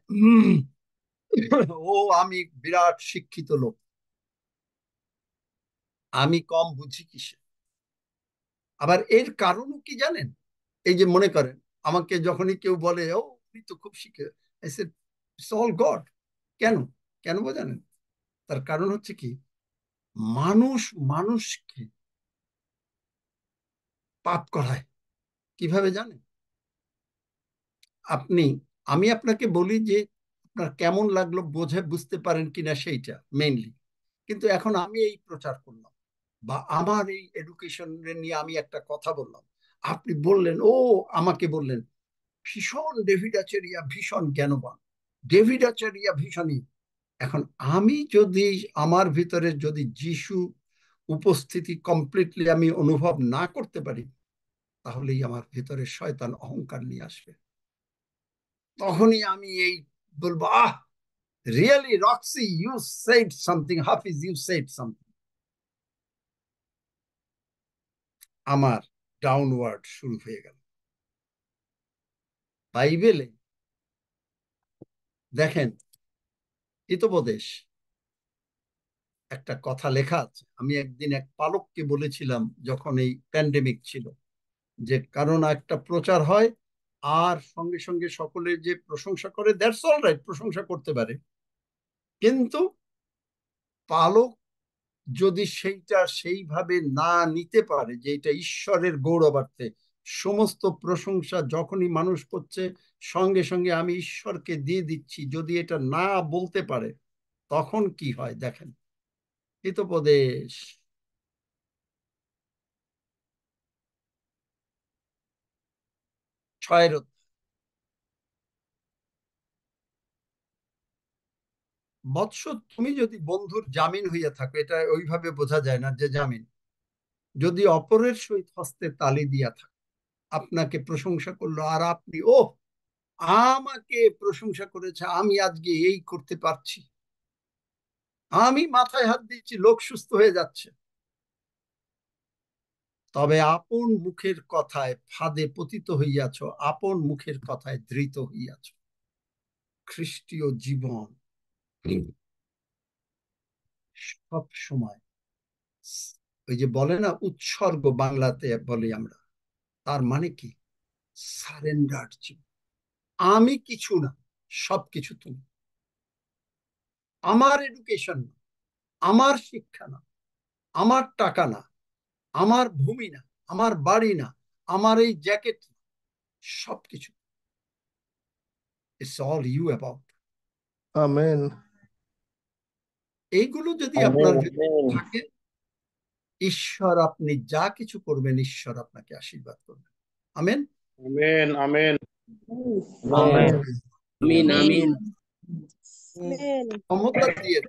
ও আমি বিরাট শিক্ষিত লোক, আমি কম বুঝি কিসে। আবার এর কারণও কি জানেন? এই যে মনে করেন আমাকে যখনই কেউ বলে ও তুমি তো খুব শিখে, I said it's all god. কেন? কেন জানেন? তার কারণ হচ্ছে কি, মানুষ মানুষকে পাপ করায়। কিভাবে জানেন? আপনি, আমি আপনাকে বলি যে আপনার কেমন লাগলো বুঝতে পারেন কিনা সেইটা মেইনলি, কিন্তু এখন আমি এই প্রচার করলাম বা আমার এই এডুকেশন নিয়ে আমি একটা কথা বললাম, আপনি বললেন, ও আমাকে বললেন ভীষণ ডেভিড আচারিয়া ভীষণ জ্ঞানবান, ডেভিড আচারিয়া ভীষণই। এখন আমি যদি আমার ভিতরে যদি যিশু উপস্থিতি কমপ্লিটলি আমি অনুভব না করতে পারি, তাহলেই আমার ভিতরে শয়তান অহংকার নিয়ে আসবে। তখনই আমি এই বলবো, ah really Roxy you said something, Hafiz you said something. আমার ডাউনওয়ার্ড শুরু হয়ে গেল। বাইবেলে দেখেন হিতোপদেশ একটা কথা লেখা আছে। আমি একদিন এক পালককে বলেছিলাম যখন এই প্যান্ডেমিক ছিল, যে কারণ একটা প্রচার হয় আর সঙ্গে সঙ্গে সকলে যে প্রশংসা করে, দ্যাটস অল রাইট, প্রশংসা করতে পারে, কিন্তু পালক যদি সেইটা সেইভাবে না নিতে পারে যে এটা ঈশ্বরের গৌরবার্থে, সমস্ত প্রশংসা যখনই মানুষ করছে সঙ্গে সঙ্গে আমি ঈশ্বরকে দিয়ে দিচ্ছি, যদি এটা না বলতে পারে, তখন কি হয় দেখেন। হিতোপদেশ 6 বৎস, তুমি যদি বন্ধুর জামিন হইয়া থাকো, এটা ওইভাবে বোঝা যায় না যে জামিন, যদি অপরের সহিত হস্তে তালি দিয়া থাকো, আপনাকে প্রশংসা করলো আর আপনি ও আমাকে প্রশংসা করেছে, আমি আজকে এই করতে পারছি, আমি মাথায় হাত দিচ্ছি, লোক সুস্থ হয়ে যাচ্ছে, তবে আপন মুখের কথায় ফাঁদে পতিত হইয়াছ, আপন মুখের কথায় ধৃত হইয়াছ। খ্রিস্টীয় জীবন সব সময় ওই যে বলে না উৎসর্গ, বাংলাতে বলি আমরা, তার মানে কি? সারেন্ডার জীবন। আমি কিছু না, সবকিছু তুমি। আমার এডুকেশন না, আমার শিক্ষা না, আমার টাকা না, আমার ভূমি না, আমার বাড়ি না, আমার এই জ্যাকেট, সবকিছু it's all you about. Amen. এইগুলো যদি আমেন, আপনার ভিতরে আমেন, থাকে, ঈশ্বর আপনি যা কিছু করবেন ঈশ্বর আপনাকে আশীর্বাদ করবেন। আমেন। Amen, amen, amen. আমিন আমিন আমেন। ক্ষমতা দিয়ে,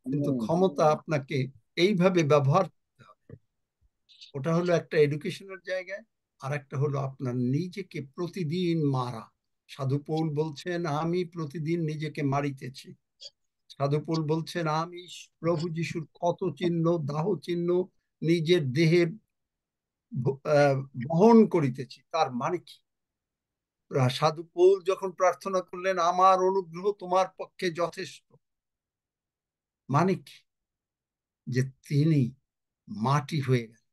কিন্তু ক্ষমতা আপনাকে এইভাবে ব্যবহার করতে হবে। ওটা হলো একটা এডুকেশনের জায়গায়, আর একটা হলো আপনার নিজেকে প্রতিদিন মারা। সাধু পৌল বলছেন আমি প্রতিদিন নিজেকে মারিতেছি। সাধুপুল বলছেন আমি প্রভু যিশুর ক্ষত চিহ্ন দাহ চিহ্ন নিজের দেহে বহন করিতেছি। তার মানে কি? সাধুপুল যখন প্রার্থনা করলেন আমার অনুগ্রহ তোমার পক্ষে যথেষ্ট, মানে কি? যে তিনি মাটি হয়ে গেলেন।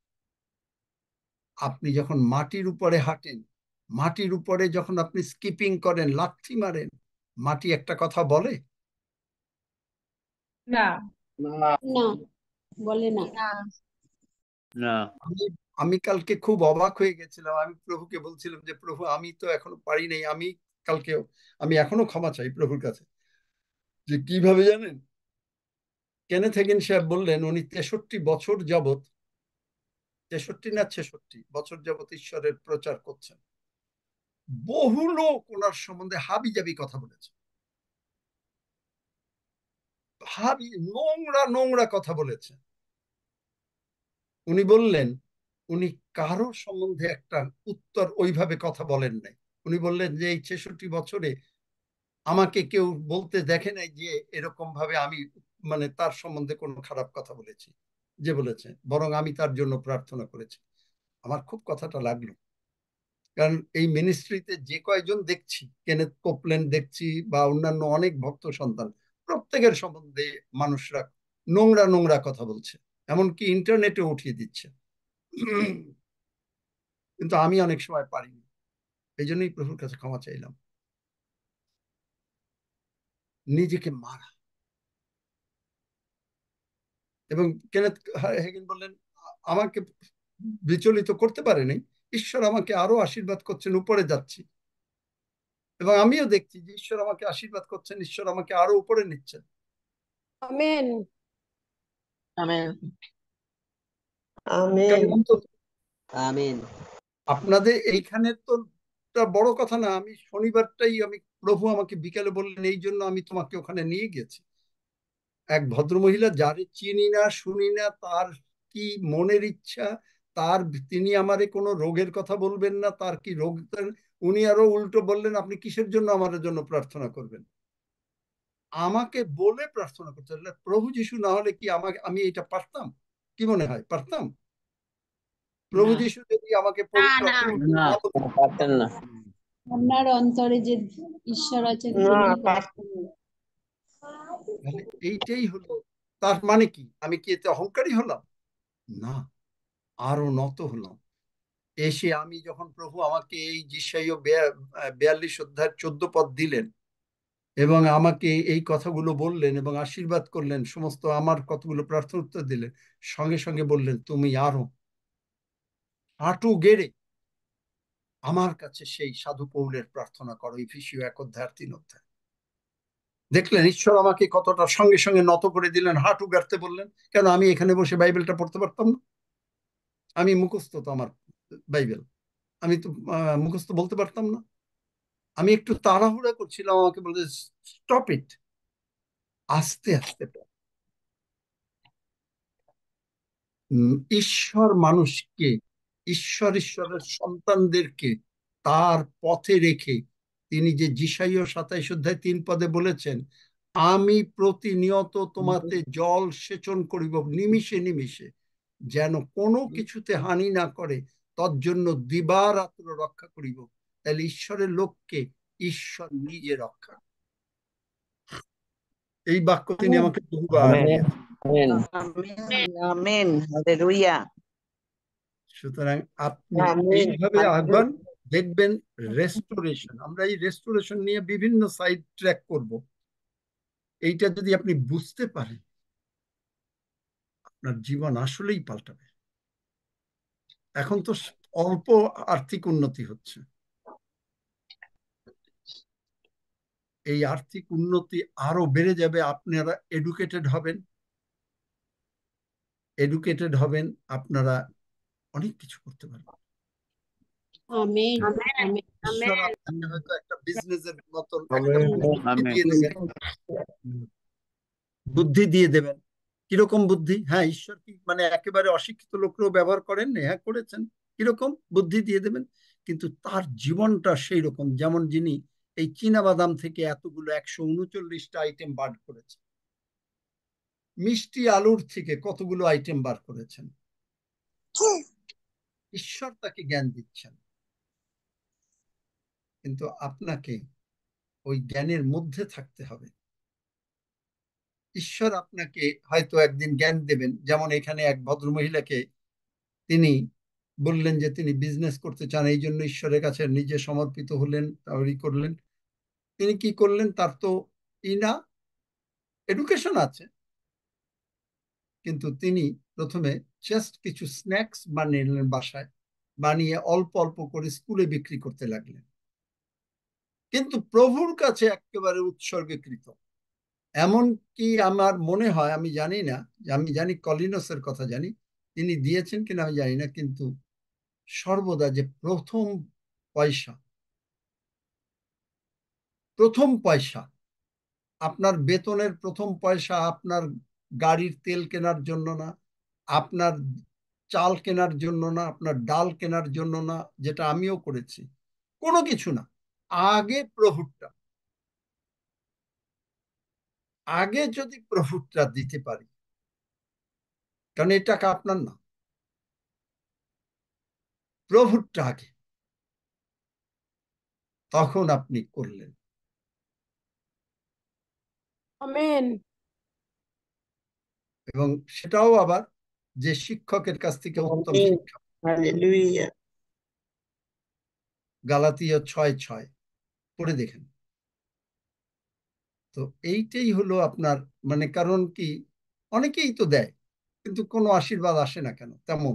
আপনি যখন মাটির উপরে হাঁটেন, মাটির উপরে যখন আপনি স্কিপিং করেন, লাথি মারেন, মাটি একটা কথা বলে? না। না, বলে না। না। আমি কালকে খুব অবাক হয়ে গেছিলাম। আমি প্রভুকে বলছিলাম যে প্রভু আমি তো এখনো পারি নাই। আমি এখনো ক্ষমা চাই প্রভুর কাছে। যে কিভাবে জানেন, কেনেথ হেগিন সাহেব বললেন উনি 63 বছর যাবত, 63 না 66 বছর যাবত ঈশ্বরের প্রচার করছেন। বহু লোক ওনার সম্বন্ধে হাবিজাবি কথা বলেছে, নোংরা নোংরা কথা বলেছে। উনি বললেন উনি কারো সম্বন্ধে একটা উত্তর ওইভাবে কথা বলেন নাই। উনি বললেন যে এই 66 বছরে আমাকে কেউ বলতে দেখে নাই যে এরকম ভাবে আমি মানে তার সম্বন্ধে কোনো খারাপ কথা বলেছি, যে বলেছে, বরং আমি তার জন্য প্রার্থনা করেছি। আমার খুব কথাটা লাগলো, কারণ এই মিনিস্ট্রিতে যে কয়জন দেখছি, কেনেথ কোপল্যান্ড দেখছি বা অন্যান্য অনেক ভক্ত সন্তান, প্রত্যেকের সম্বন্ধে মানুষরা নোংরা নোংরা কথা বলছে, এমনকি ইন্টারনেটে উঠিয়ে দিচ্ছে। কিন্তু আমি অনেক সময় পারিনি, এই জন্যই প্রভুর কাছে ক্ষমা চাইলাম। নিজেকে মারা। এবং কেনেথ হেগিন বললেন আমাকে বিচলিত করতে পারেনি, ঈশ্বর আমাকে আরো আশীর্বাদ করছেন, উপরে যাচ্ছি। এবং আমিও দেখছি যে ঈশ্বর আমাকে আশীর্বাদ করছেন, ঈশ্বর আমাকে আরো উপরে নিচ্ছেন। আমেন। আমেন। আমেন। আমেন। আপনাদের এইখানে তো বড় কথা না, আমি শনিবারটাই প্রভু আমাকে বিকেলে বললেন এই জন্য আমি তোমাকে ওখানে নিয়ে গেছি। এক ভদ্রমহিলা যারে চিনি না শুনি না, তার কি মনের ইচ্ছা, তিনি আমারে কোনো রোগের কথা বলবেন না, তার কি রোগ, উনি আরো উল্টো বললেন আপনি কিসের জন্য আমার জন্য প্রার্থনা করবেন। আমাকে বলে প্রার্থনা করতে হলে, প্রভু যিশু না হলে কি আমি এটা পারতাম? কি মনে হয় পারতাম? প্রভু যিশু যদি আমাকে পবিত্র না, পারতেন না। আপনার অন্তরে যে ঈশ্বর আছেন না, তিনি তাহলে এইটাই হলো তার মানে কি? আমি কি এতে অহংকারী হলাম? না, আরো নত হলাম। এসে আমি যখন প্রভু আমাকে এই যিশাইয় 42 অধ্যায়ের 14 পদ দিলেন এবং আমাকে এই কথাগুলো বললেন এবং আশীর্বাদ করলেন, সমস্ত আমার কতগুলো প্রার্থনা উত্তর দিলেন, সঙ্গে সঙ্গে বললেন তুমি আরো হাঁটু গেড়ে আমার কাছে সেই সাধু পৌলের প্রার্থনা করো, ইফিসীয় 1 অধ্যায় 3 অধ্যায়। দেখলেন ঈশ্বর আমাকে কতটা সঙ্গে সঙ্গে নত করে দিলেন, হাঁটু গাড়তে বললেন। কেন আমি এখানে বসে বাইবেলটা পড়তে পারতাম না? আমি মুখস্থ তো আমার বাইবেল, আমি তো মুখস্থ বলতে পারতাম না। আমি একটু তাড়াহুড়া করছিলাম, আমাকে বলতে স্টপ ইট, আস্তে আস্তে। ঈশ্বর মানুষকে, ঈশ্বরের সন্তানদেরকে তার পথে রেখে তিনি যে যিশাইয় 27 অধ্যায় 3 পদে বলেছেন আমি প্রতিনিয়ত তোমাতে জল সেচন করিব নিমিষে নিমিষে, যেন কোনো কিছুতে হানি না করে, তজ্জন্য দিবারাত্র রক্ষা করিব। তাহলে ঈশ্বরের লোককে ঈশ্বর নিজে রক্ষা। এই বাক্য তিনি আমাকে বহুবার দিয়েছেন। আমেন। আমেন। হালেলুয়া। সুতরাং আপনি আমেন। এইভাবে আহ্বান দেখবেন রেস্টোরেশন। আমরা এই রেস্টোরেশন নিয়ে বিভিন্ন সাইড ট্র্যাক করব। এইটা যদি আপনি বুঝতে পারেন, আপনার জীবন আসলেই পাল্টাবে। এখন তো অল্প আর্থিক উন্নতি হচ্ছে, এই আর্থিক উন্নতি আরো বেড়ে যাবে। আপনারা এডুকেটেড হবেন, আপনারা অনেক কিছু করতে পারবেন। আমেন। আমেন। ঈশ্বর আপনাকে হয়তো একটা বিজনেসের মতন একটা আমেন। বুদ্ধি দিয়ে দেবেন, বুদ্ধি দিয়ে দেবেন। কিরকম বুদ্ধি? হ্যাঁ, ঈশ্বর কি মানে একেবারে অশিক্ষিত লোকরাও ব্যবহার করেন? হ্যাঁ, করেছেন। কিরকম বুদ্ধি দিয়ে দেবেন? কিন্তু তার জীবনটা সেই রকম, যেমন যিনি এই চীনা বাদাম থেকে এতগুলো 139টা আইটেম বার করেছে। মিষ্টি আলুর থেকে কতগুলো আইটেম বার করেছেন। ঈশ্বর তাকে জ্ঞান দিচ্ছেন, কিন্তু আপনাকে ওই জ্ঞানের মধ্যে থাকতে হবে। ঈশ্বর আপনাকে হয়তো একদিন জ্ঞান দেবেন, যেমন এখানে এক ভদ্রমহিলাকে তিনি বললেন যে তিনি বিজনেস করতে চান, এই জন্য ঈশ্বরের কাছে নিজে সমর্পিত হলেন, তৈরি করলেন। তিনি কি করলেন, তার তো ইনা এডুকেশন আছে, কিন্তু তিনি প্রথমে জাস্ট কিছু স্ন্যাক্স বানিয়ে নিলেন বাসায়, বানিয়ে অল্প অল্প করে স্কুলে বিক্রি করতে লাগলেন, কিন্তু প্রভুর কাছে একেবারে উৎসর্গীকৃত। এমন কি আমার মনে হয়, আমি জানি না, আমি জানি কলিনসের কথা জানি, তিনি দিয়েছেন কিনা আমি জানি না, কিন্তু সর্বদা যে প্রথম পয়সা, প্রথম পয়সা, আপনার বেতনের প্রথম পয়সা আপনার গাড়ির তেল কেনার জন্য না, আপনার চাল কেনার জন্য না, আপনার ডাল কেনার জন্য না, যেটা আমিও করেছি, কোনো কিছু না, আগে প্রভুরটা, আগে যদি প্রভুরটা দিতে পারি, কারণ এই টাকা আপনার না, প্রভুরটা আগে, তখন আপনি করলেন। আমেন। এবং সেটাও আবার যে শিক্ষকের কাছ থেকে উত্তম আমেন। শিক্ষা। হালেলুয়া। গালাতীয় 6:6 পড়ে দেখেন। তো এইটাই হলো আপনার মানে, কারণ কি অনেকেই তো দেয়, কিন্তু কোনো আশীর্বাদ আসে না কেন, তেমন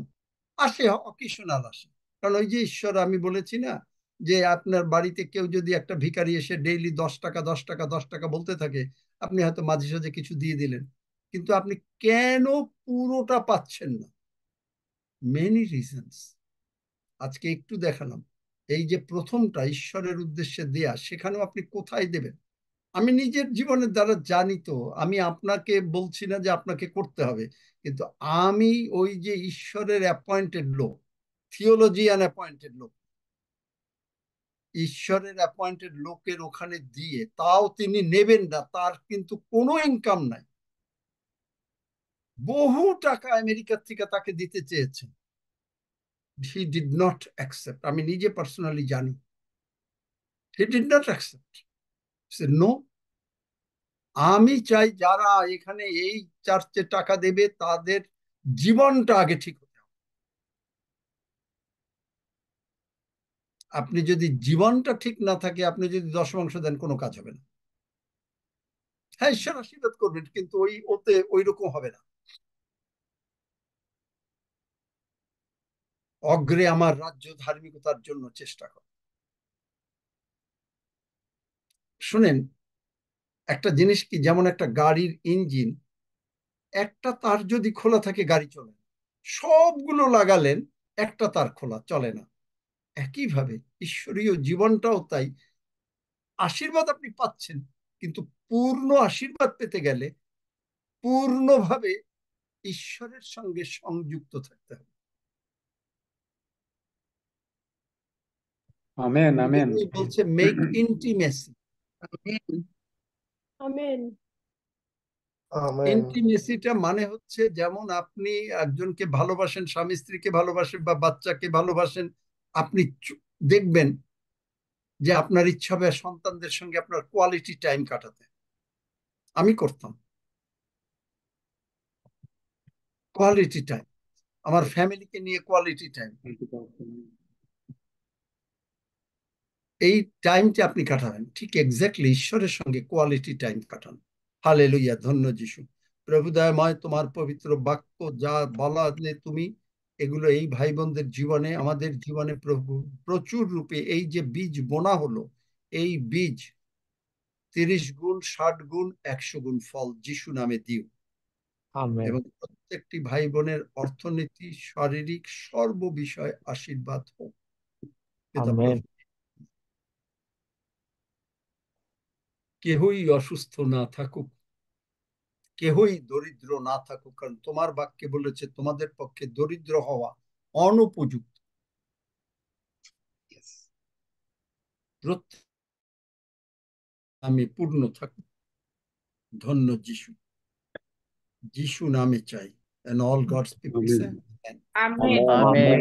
আসে অকেশনাল আসে। কারণ ওই যে ঈশ্বর, আমি বলেছি না যে আপনার বাড়িতে কেউ যদি একটা ভিখারি এসে ডেইলি 10 টাকা 10 টাকা 10 টাকা বলতে থাকে, আপনি হয়তো মাঝে সাঝে কিছু দিয়ে দিলেন, কিন্তু আপনি কেন পুরোটা পাচ্ছেন না? Many reasons. আজকে একটু দেখালাম, এই যে প্রথমটা ঈশ্বরের উদ্দেশ্যে দেয়া, সেখানেও আপনি কোথায় দেবেন? আমি নিজের জীবনের দ্বারা জানি, তো আমি আপনাকে বলছি না যে আপনাকে করতে হবে, কিন্তু আমি ওই যে ঈশ্বরের অ্যাপয়েন্টেড লোক, থিওলজিয়ান অ্যাপয়েন্টেড লোক, ঈশ্বরের অ্যাপয়েন্টেড লোকের ওখানে দিয়ে তাও তিনি নেবেন না, তার কিন্তু কোনো ইনকাম নাই, বহু টাকা আমেরিকার থেকে তাকে দিতে চেয়েছেন, হি ডিড নট অ্যাকসেপ্ট। আমি নিজে পার্সোনালি জানি, he did not accept. No, আমি চাই যারা এখানে এই চার্চে টাকা দেবে তাদের জীবনটা আগে ঠিক হতে হবে। আপনি যদি জীবনটা ঠিক না থাকে, আপনি যদি দশমাংশ দেন, কোনো কাজ হবে না। হ্যাঁ, ঈশ্বর আশীর্বাদ করবেন, কিন্তু ওই ওতে ওই রকম হবে না। অগ্রে আমার রাজ্য ধার্মিকতার জন্য চেষ্টা কর। শুনেন, একটা জিনিস কি, যেমন একটা গাড়ির ইঞ্জিন, একটা তার যদি খোলা থাকে গাড়ি চলে না, সবগুলো লাগালেন, একটা তার খোলা চলে না। একইভাবে ঈশ্বরীয় জীবনটাও তাই। আশীর্বাদ আপনি পাচ্ছেন, কিন্তু পূর্ণ আশীর্বাদ পেতে গেলে পূর্ণভাবে ঈশ্বরের সঙ্গে সংযুক্ত থাকতে হবে। আমেন আমেন বলছে make intimacy. Amen. Amen. Amen. ইন্টিমেসিটা মানে হচ্ছে, যেমন আপনি একজনকে ভালোবাসেন, স্বামী স্ত্রীকে ভালোবাসেন বা বাচ্চাকে ভালোবাসেন, আপনি দেখবেন যে আপনার ইচ্ছা হবে সন্তানদের সঙ্গে আপনার কোয়ালিটি টাইম কাটাতে। আমি করতাম কোয়ালিটি টাইম, আমার ফ্যামিলিকে নিয়ে কোয়ালিটি টাইম। এই টাইমটা আপনি কাটাবেন ঠিক এক্স্যাক্টলি ঈশ্বরের সঙ্গে কোয়ালিটি টাইম কাটান। হালেলুয়া, ধন্য যিশু। প্রভু দয়াময়, তোমার পবিত্র বাক্য যা বলা তুমি, এগুলো এই ভাই বোনদের জীবনে, আমাদের জীবনে প্রভু প্রচুর রূপে এই যে বীজ বোনা হলো, এই বীজ 30 গুণ 60 গুণ 100 গুণ ফল যিশু নামে দিও। আমেন। এবং প্রত্যেকটি ভাই বোনের অর্থনীতি, শারীরিক সর্ব বিষয় আশীর্বাদ হোক। পিতা আমেন। প্রভু, কেহই অসুস্থ না থাকুক, কেহই দরিদ্র না থাকুক, কারণ তোমার বাক্যে বলেছে তোমাদের পক্ষে দরিদ্র হওয়া অনুপযুক্ত। প্রত্যেক আমি পূর্ণ থাকুক। ধন্য যিশু। যিশু নামে চাই। And all God's people say, amen amen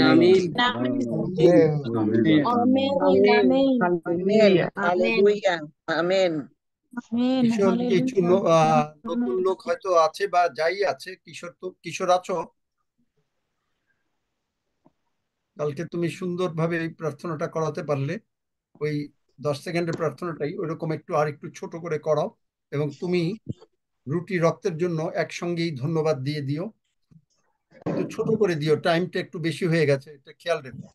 আমিন আমেন Amen. আমেন আমিন আমেন আমিন আমেন হালেলুয়া আমিন আমেন কিশোর কিছু হালেলুয়া নতুন লোক হয়তো আছে বা যাই আছে, কিশোর আছো? কালকে তুমি সুন্দরভাবে এই প্রার্থনাটা করাতে পারলে, ওই 10 সেকেন্ডের প্রার্থনাটাই ওইরকম আর একটু ছোট করে করাও, এবং তুমি রুটি রক্তের জন্য একসঙ্গেই ধন্যবাদ দিয়ে দিও, কিন্তু ছোট করে দিও, টাইমটা একটু বেশি হয়ে গেছে, এটা খেয়াল রেখো।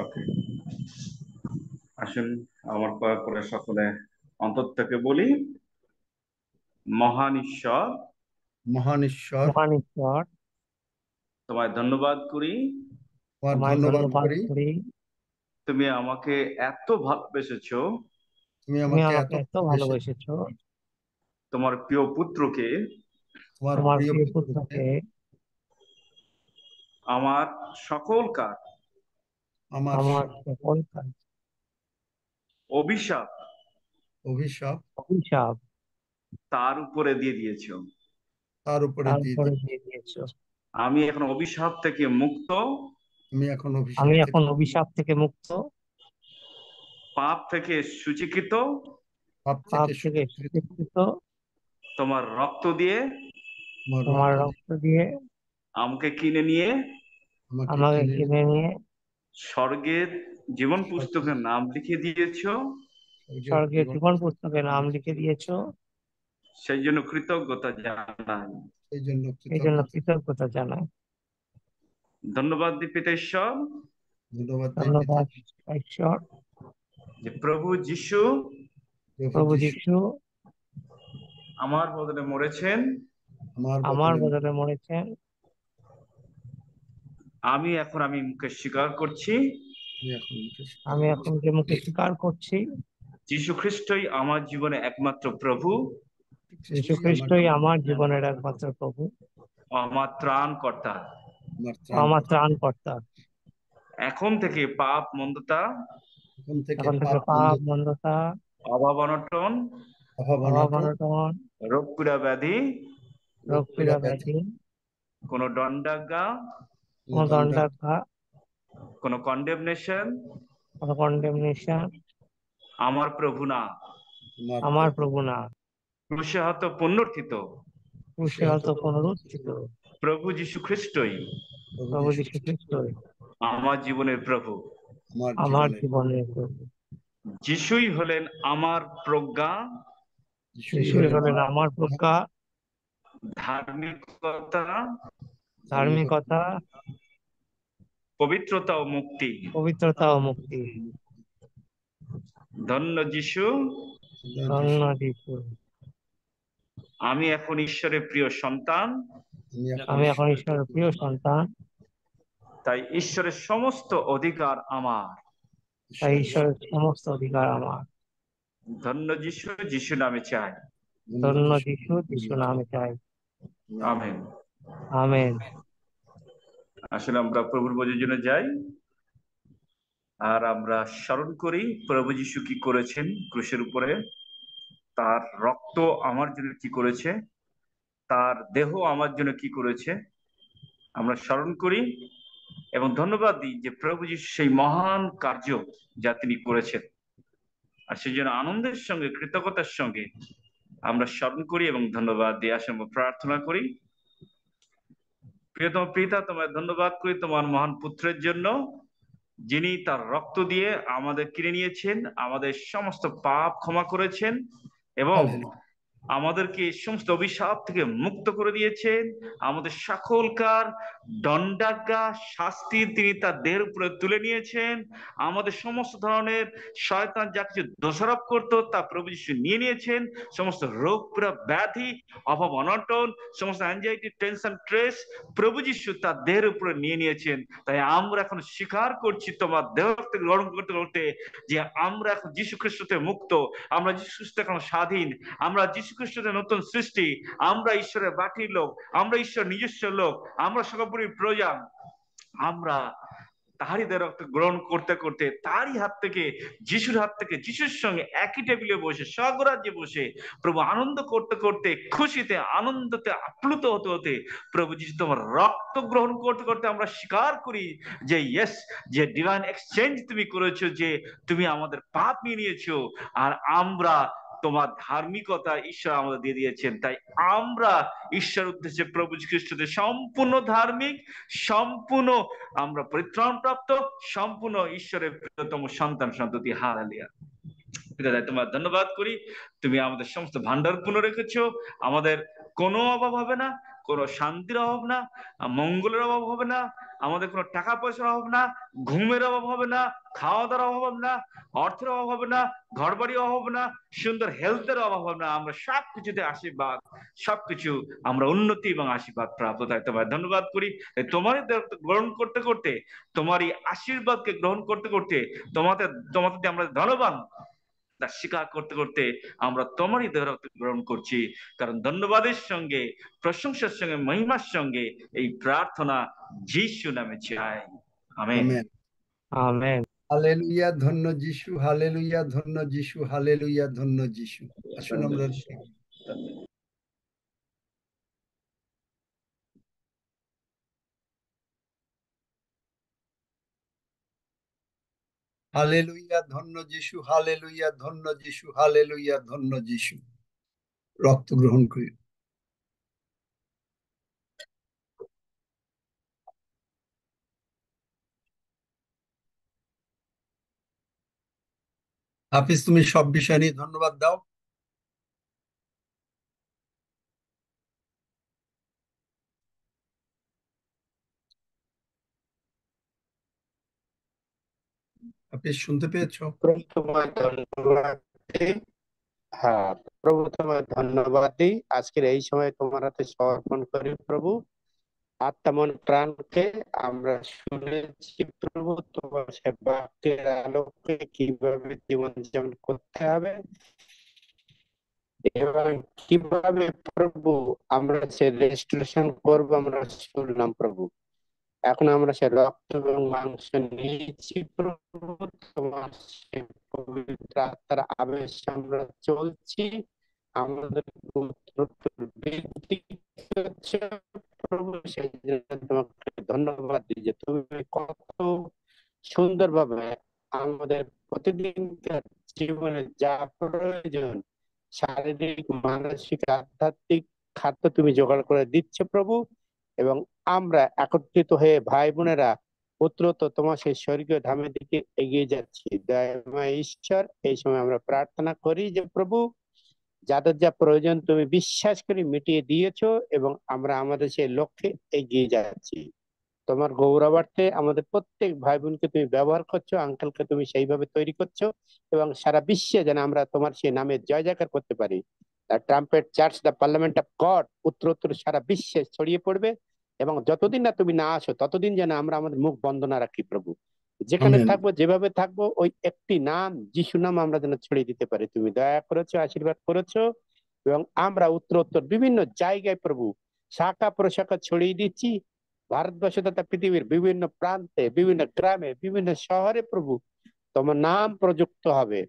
ওকে, আসুন আমার করে সকলে অন্তর থেকে বলি, মহান ঈশ্বর, মহান ঈশ্বর, মহান ঈশ্বর, তোমায় ধন্যবাদ করি, তোমার তোমায় ধন্যবাদ ধন্যবাদ করি, করি। তুমি আমাকে এত ভালোবেসেছো, তুমি তুমি আমাকে আমাকে এত এত ভালোবেসেছো, ভালোবেসেছো, তোমার প্রিয় পুত্রকে, তোমার তোমার প্রিয় প্রিয় পুত্রকে পুত্রকে আমার সকল কাজ, আমার আমার সকল কাজ, অভিশাপ অভিশাপ অভিশাপ তার উপরে দিয়ে দিয়েছো। তার উপরে তার দিয়ে উপরে দিই। দিয়ে দিয়েছো। আমি এখন অভিশাপ থেকে মুক্ত, তুমি এখন অভিশাপ আমি থেকে, এখন অভিশাপ থেকে মুক্ত, পাপ থেকে সূচীকৃত, পাপ পাপ থেকে থেকে সুরক্ষিত, সুরক্ষিত। তোমার রক্ত দিয়ে তোমার তোমার রক্ত রক্ত দিয়ে আমাকে কিনে নিয়ে আমাকে আমাকে কিনে কিনে নিয়ে স্বর্গের জীবন পুস্তকের নাম লিখে দিয়েছো। স্বর্গের জীবন পুস্তকে নাম লিখে দিয়েছো। সেই জন্য কৃতজ্ঞতা জানাই। এই জন্য এই জন্য কৃতজ্ঞতা, কৃতজ্ঞতা জানাই। ধন্যবাদ দিই পিতা ঈশ্বর, ধন্যবাদ দেই পিতা ধন্যবাদ ঈশ্বর, যে প্রভু যিশু প্রভু যিশু যিশু আমার বদলে মরেছেন, আমার বদলে বদলে মরেছেন। আমি মুখে স্বীকার করছি, আমি এখন মুখে স্বীকার আমি করছি, এখন যে মুখে স্বীকার করছি, যীশু খ্রিস্টই আমার জীবনে একমাত্র প্রভু, যীশু খ্রিস্টই খ্রিস্টই আমার জীবনের একমাত্র প্রভু, আমার ত্রাণকর্তা। আমার আমার ত্রাণকর্তা। ত্রাণকর্তা। এখন থেকে পাপ, মন্দতা, এখন থেকে এখন থেকে পাপ, পাপ, মন্দতা, অভাব, অনটন, অভাব, অভাব, অনটন, অনটন, রোগ পীড়া, ব্যাধি, রোগ পীড়া, ব্যাধি, কোনো দণ্ডাজ্ঞা, কোনো দণ্ডাজ্ঞা, কোনো কন্ডেমনেশন কোনো কন্ডেমনেশন আমার প্রভু না, আমার প্রভু না। ক্রুশে হত পুনরুত্থিত ক্রুশে হত পুনরুত্থিত প্রভু যীশু খ্রিস্টই প্রভু যীশু খ্রিস্টই আমার জীবনের প্রভু। আমার জীবনের প্রভু। যিশুই হলেন আমার প্রজ্ঞা, যিশুই হলেন আমার প্রজ্ঞা, ধার্মিকতা, ধার্মিকতা, পবিত্রতা ও মুক্তি। পবিত্রতা ও মুক্তি। ধন্য যিশু, ধন্য যিশু। আমি এখন ঈশ্বরের প্রিয় সন্তান, আমি এখন ঈশ্বরের প্রিয় সন্তান, তাই ঈশ্বরের সমস্ত অধিকার আমার। তাই ঈশ্বরের সমস্ত অধিকার আমার। ধন্য যিশু, যিশু নামে চাই। ধন্য যিশু, যিশু নামে চাই। আমেন। আমেন। আসলে আমরা প্রভুর ভোজের জন্য যাই আর আমরা স্মরণ করি প্রভু যিশু কি করেছেন ক্রুশের উপরে, তার রক্ত আমার জন্য কি করেছে, তার দেহ আমার জন্য কি করেছে, আমরা স্মরণ করি এবং ধন্যবাদ দিই যে প্রভু যিশু সেই মহান কার্য যা তিনি করেছেন, আর সেই জন্য আনন্দের সঙ্গে, কৃতজ্ঞতার সঙ্গে আমরা স্মরণ করি এবং ধন্যবাদ দিয়ে আসে প্রার্থনা করি। প্রিয়তম পিতা, তোমায় ধন্যবাদ করি তোমার মহান পুত্রের জন্য, যিনি তার রক্ত দিয়ে আমাদের কিনে নিয়েছেন, আমাদের সমস্ত পাপ ক্ষমা করেছেন এবং আমাদেরকে এই সমস্ত অভিশাপ থেকে মুক্ত করে দিয়েছেন। আমাদের সকলকার দণ্ডাজ্ঞা, শাস্তি তিনি তার দেহের উপরে তুলে নিয়েছেন। আমাদের সমস্ত ধরনের শয়তান যা কিছু দোষারোপ করতো তা প্রভু যিশু নিয়ে নিয়েছেন। সমস্ত রোগ, পুরো ব্যাধি, অভাব, অনটন, সমস্ত অ্যাংজাইটি, টেনশন, স্ট্রেস প্রভু যিশু তার দেহের উপরে নিয়ে নিয়েছেন। তাই আমরা এখন স্বীকার করছি তোমার দেহ থেকে গ্রহণ করতে করতে যে আমরা এখন যীশু খ্রিস্টতে মুক্ত, আমরা যীশু খ্রিস্ট এখন স্বাধীন, আমরা যীশু খ্রিস্টের নতুন সৃষ্টি, আমরা ঈশ্বরের বাটির লোক, আমরা ঈশ্বর নিজস্ব লোক, আমরা সর্বোপরি প্রজা, আমরা তারই দেহ রক্ত গ্রহণ করতে করতে তারই হাত থেকে, যিশুর হাত থেকে, যিশুর সঙ্গে একই টেবিলে বসে স্বর্গরাজ্যে বসে প্রভু আনন্দ করতে করতে, খুশিতে আনন্দতে আপ্লুত হতে হতে প্রভু যিশু তোমার রক্ত গ্রহণ করতে করতে আমরা স্বীকার করি যে ইয়েস, যে ডিভাইন এক্সচেঞ্জ তুমি করেছো, যে তুমি আমাদের পাপ নিয়ে নিয়েছো, আর আমরা তোমার ধার্মিকতা ঈশ্বর আমাদের দিয়ে দিয়েছেন। তাই আমরা ঈশ্বর উদ্দেশ্যে প্রভু যীশু খ্রিস্টদের সম্পূর্ণ ধার্মিক, সম্পূর্ণ আমরা পরিত্রাণ প্রাপ্ত, সম্পূর্ণ ঈশ্বরের প্রিয়তম সন্তান সন্ততি। হালেলুয়া। পিতা, তোমার ধন্যবাদ করি, তুমি আমাদের সমস্ত ভান্ডার পূর্ণ রেখেছো, আমাদের কোনো অভাব হবে না, কোনো শান্তির অভাব না, মঙ্গলের অভাব হবে না, আমাদের কোনো টাকা পয়সার অভাব না, ঘুমের অভাব হবে না, খাওয়া দাওয়ার অভাব হবে না, অর্থের অভাব হবে না, ঘর বাড়ির অভাব হবে না, সুন্দর হেলথের অভাব হবে না। আমরা সবকিছুতে আশীর্বাদ, সবকিছু আমরা উন্নতি এবং আশীর্বাদ প্রাপ্ত। তাই তোমায় ধন্যবাদ করি। তোমারই গ্রহণ করতে করতে, তোমারই আশীর্বাদকে গ্রহণ করতে করতে, তোমাদের তোমাদের আমরা ধন্যবাদ তা স্বীকার করতে করতে আমরা তোমারই দেহ রক্ত গ্রহণ করছি। কারণ ধন্যবাদের সঙ্গে, প্রশংসার সঙ্গে, মহিমার সঙ্গে এই প্রার্থনা যিশু নামে চাই, আমেন। আমেন। আমেন। হালেলুয়া, ধন্য যিশু, হালেলুয়া, ধন্য যিশু, হালেলুয়া, ধন্য যিশু। আসুন আমরা হালেলুয়া, ধন্য যিশু, হালেলুয়া, ধন্য যিশু, হালেলুয়া, ধন্য যিশু। রক্ত গ্রহণ করি। হাফিজ, তুমি সব বিষয় নিয়ে ধন্যবাদ দাও। হাফিজ, শুনতে পেয়েছো? প্রভু তোমায় ধন্যবাদ দিই। হ্যাঁ, প্রভু তোমায় ধন্যবাদ দিই। আজকের এই সময় তোমার হাতে সমর্পণ করি প্রভু। আত্মা মন প্রাণকে আমরা শুনেছি প্রভু, তোমার সে বাক্যের আলোকে কিভাবে জীবন যাপন করতে হবে এবং কিভাবে প্রভু আমরা সে রেজিস্ট্রেশন করবো আমরা শুনলাম প্রভু। এখন আমরা সে রক্ত এবং মাংস নিয়েছি প্রভু, তোমার সে পবিত্র আত্মার আবেশে আমরা চলছি, আমাদের বৃদ্ধি হচ্ছে প্রভু। সেই জন্য তোমাকে ধন্যবাদ দিই যে তুমি কত সুন্দরভাবে আমাদের প্রতিদিনকার জীবনে যা প্রয়োজন, শারীরিক, মানসিক, আধ্যাত্মিক খাদ্য তুমি জোগাড় করে দিচ্ছ প্রভু। এবং আমরা একত্রিত হয়ে ভাই বোনেরা পুত্রত তোমার সেই স্বর্গীয় ধামের দিকে এগিয়ে যাচ্ছি। দয়াময় ঈশ্বর, এই সময় আমরা প্রার্থনা করি যে প্রভু, যাদের যা প্রয়োজন তুমি বিশ্বাস করে মিটিয়ে দিয়েছো এবং আমরা আমাদের সেই লক্ষ্যে এগিয়ে যাচ্ছি। তোমার গৌরবার্থে আমাদের প্রত্যেক ভাই বোনকে তুমি ব্যবহার করছো, আঙ্কেলকে তুমি সেইভাবে তৈরি করছো এবং সারা বিশ্বে যেন আমরা তোমার সেই নামে জয় জয়কার করতে পারি। Trumpet church, the parliament of god উত্তরোত্তর সারা বিশ্বে ছড়িয়ে পড়বে এবং যতদিন না তুমি না আসো ততদিন যেন আমরা আমাদের মুখ বন্ধ না রাখি প্রভু। যেখানে আমেন। থাকবো, যেভাবে থাকবো, ওই একটি নাম, যিশু নাম আমরা যেন ছড়িয়ে দিতে পারি। তুমি দয়া করেছো, আশীর্বাদ করেছো এবং আমরা উত্তরোত্তর বিভিন্ন জায়গায় প্রভু শাখা প্রশাখা ছড়িয়ে দিচ্ছি। ভারতবর্ষ তথা পৃথিবীর বিভিন্ন প্রান্তে, বিভিন্ন গ্রামে, বিভিন্ন শহরে প্রভু তোমার নাম প্রযুক্ত হবে।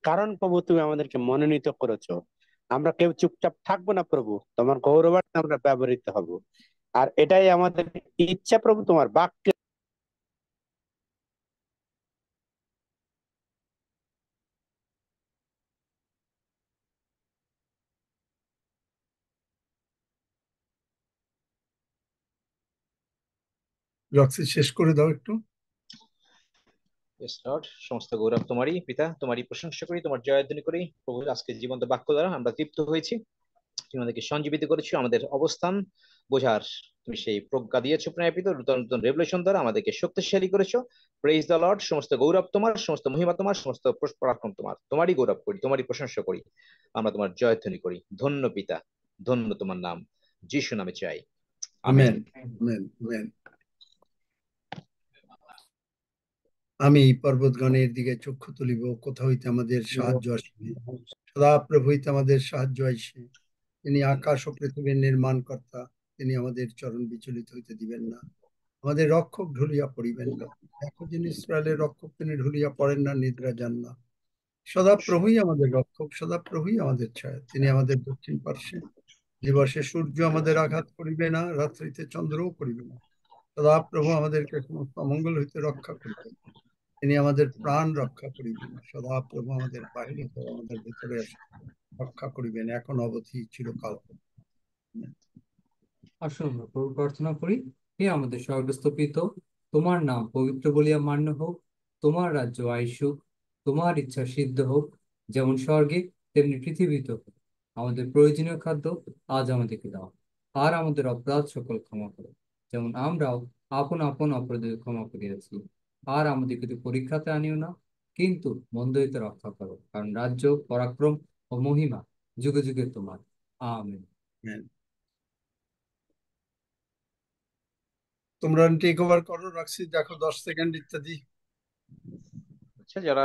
কারণ প্রভু তুমি আমাদেরকে মনোনীত করেছো। আমরা কেউ চুপচাপ থাকবো না প্রভু, তোমার গৌরবার্থে আমরা ব্যবহৃত হব। আর এটাই আমাদের ইচ্ছা প্রভু, তোমার বাক্য রক্সি, শেষ করে দাও একটু। Yes, Lord, সমস্ত গৌরব তোমারই পিতা, তোমারই প্রশংসা করি, তোমার জয়ধ্বনি করি প্রভু। আজকে জীবন্ত বাক্য দ্বারা আমরা তৃপ্ত হয়েছি, তুমি আমাদেরকে সঞ্জীবিত করেছো, আমাদের অবস্থান বোঝার তুমি সেই প্রজ্ঞা দিয়েছো প্রায়পিত, নূতন নূতন রেভেলেশন দ্বারা আমাদেরকে শক্তিশালী করেছো। Praise the Lord. সমস্ত গৌরব তোমার, সমস্ত মহিমা তোমার, সমস্ত পরাক্রম তোমার। তোমারই গৌরব করি, তোমারই প্রশংসা করি, আমরা তোমার জয়ধ্বনি করি। ধন্য পিতা, ধন্য তোমার নাম, যিশু নামে চাই, আমেন। Amen, amen, amen. আমি পর্বতগণের দিকে চক্ষু তুলিব, কোথা হইতে আমাদের সাহায্য আসিবে। সদা প্রভু হইতে আমাদের সাহায্য আইসে। তিনি আকাশ ও পৃথিবীর নির্মাণকর্তা, তিনি আমাদের চরণ বিচলিত হইতে দিবেন না। আমাদের রক্ষক ঢুলিয়া পড়িবেন না। দেখো যিনি ইসরায়েলের রক্ষক, তিনি ঢুলিয়া পড়েন না, নিদ্রা যান না। সদাপ্রভুই আমাদের রক্ষক, সদাপ্রভুই আমাদের ছায়া। তিনি আমাদের দক্ষিণ পার্শ্বে। দিবসে সূর্য আমাদের আঘাত করিবে না, রাত্রিতে চন্দ্রও করিবে না। সদাপ্রভু আমাদেরকে সমস্ত অমঙ্গল হইতে রক্ষা করিবেন। তিনি আমাদের প্রাণ রক্ষা করিবেন। সদাপ্রভু আমাদের বাহিরে থেকে আমাদের ভিতরে আসে রক্ষা করিবেন, এখন অবধি চিরকাল। আসুন আমরা প্রভু প্রার্থনা করি। হে আমাদের স্বর্গস্থ পিতা, তোমার নাম পবিত্র বলিয়া মান্য হোক, তোমার রাজ্য আইসুক, তোমার ইচ্ছা সিদ্ধ হোক, যেমন স্বর্গে তেমনি পৃথিবীতে হোক। আমাদের প্রয়োজনীয় খাদ্য আজ আমাদেরকে দাও, আর আমাদের অপরাধ সকল ক্ষমা করো, যেমন আমরাও আপন আপন অপরাধীদের ক্ষমা করিয়াছি। আর আমাদের কিন্তু পরীক্ষাতে আনিও না, কিন্তু মন্দ হইতে রক্ষা করো, কারণ রাজ্য, পরাক্রম ও মহিমা যুগে যুগে তোমার। আমেন। তোমরা টেক ওভার করো, রাখছি, দেখো 10 সেকেন্ড ইত্যাদি। আচ্ছা, যারা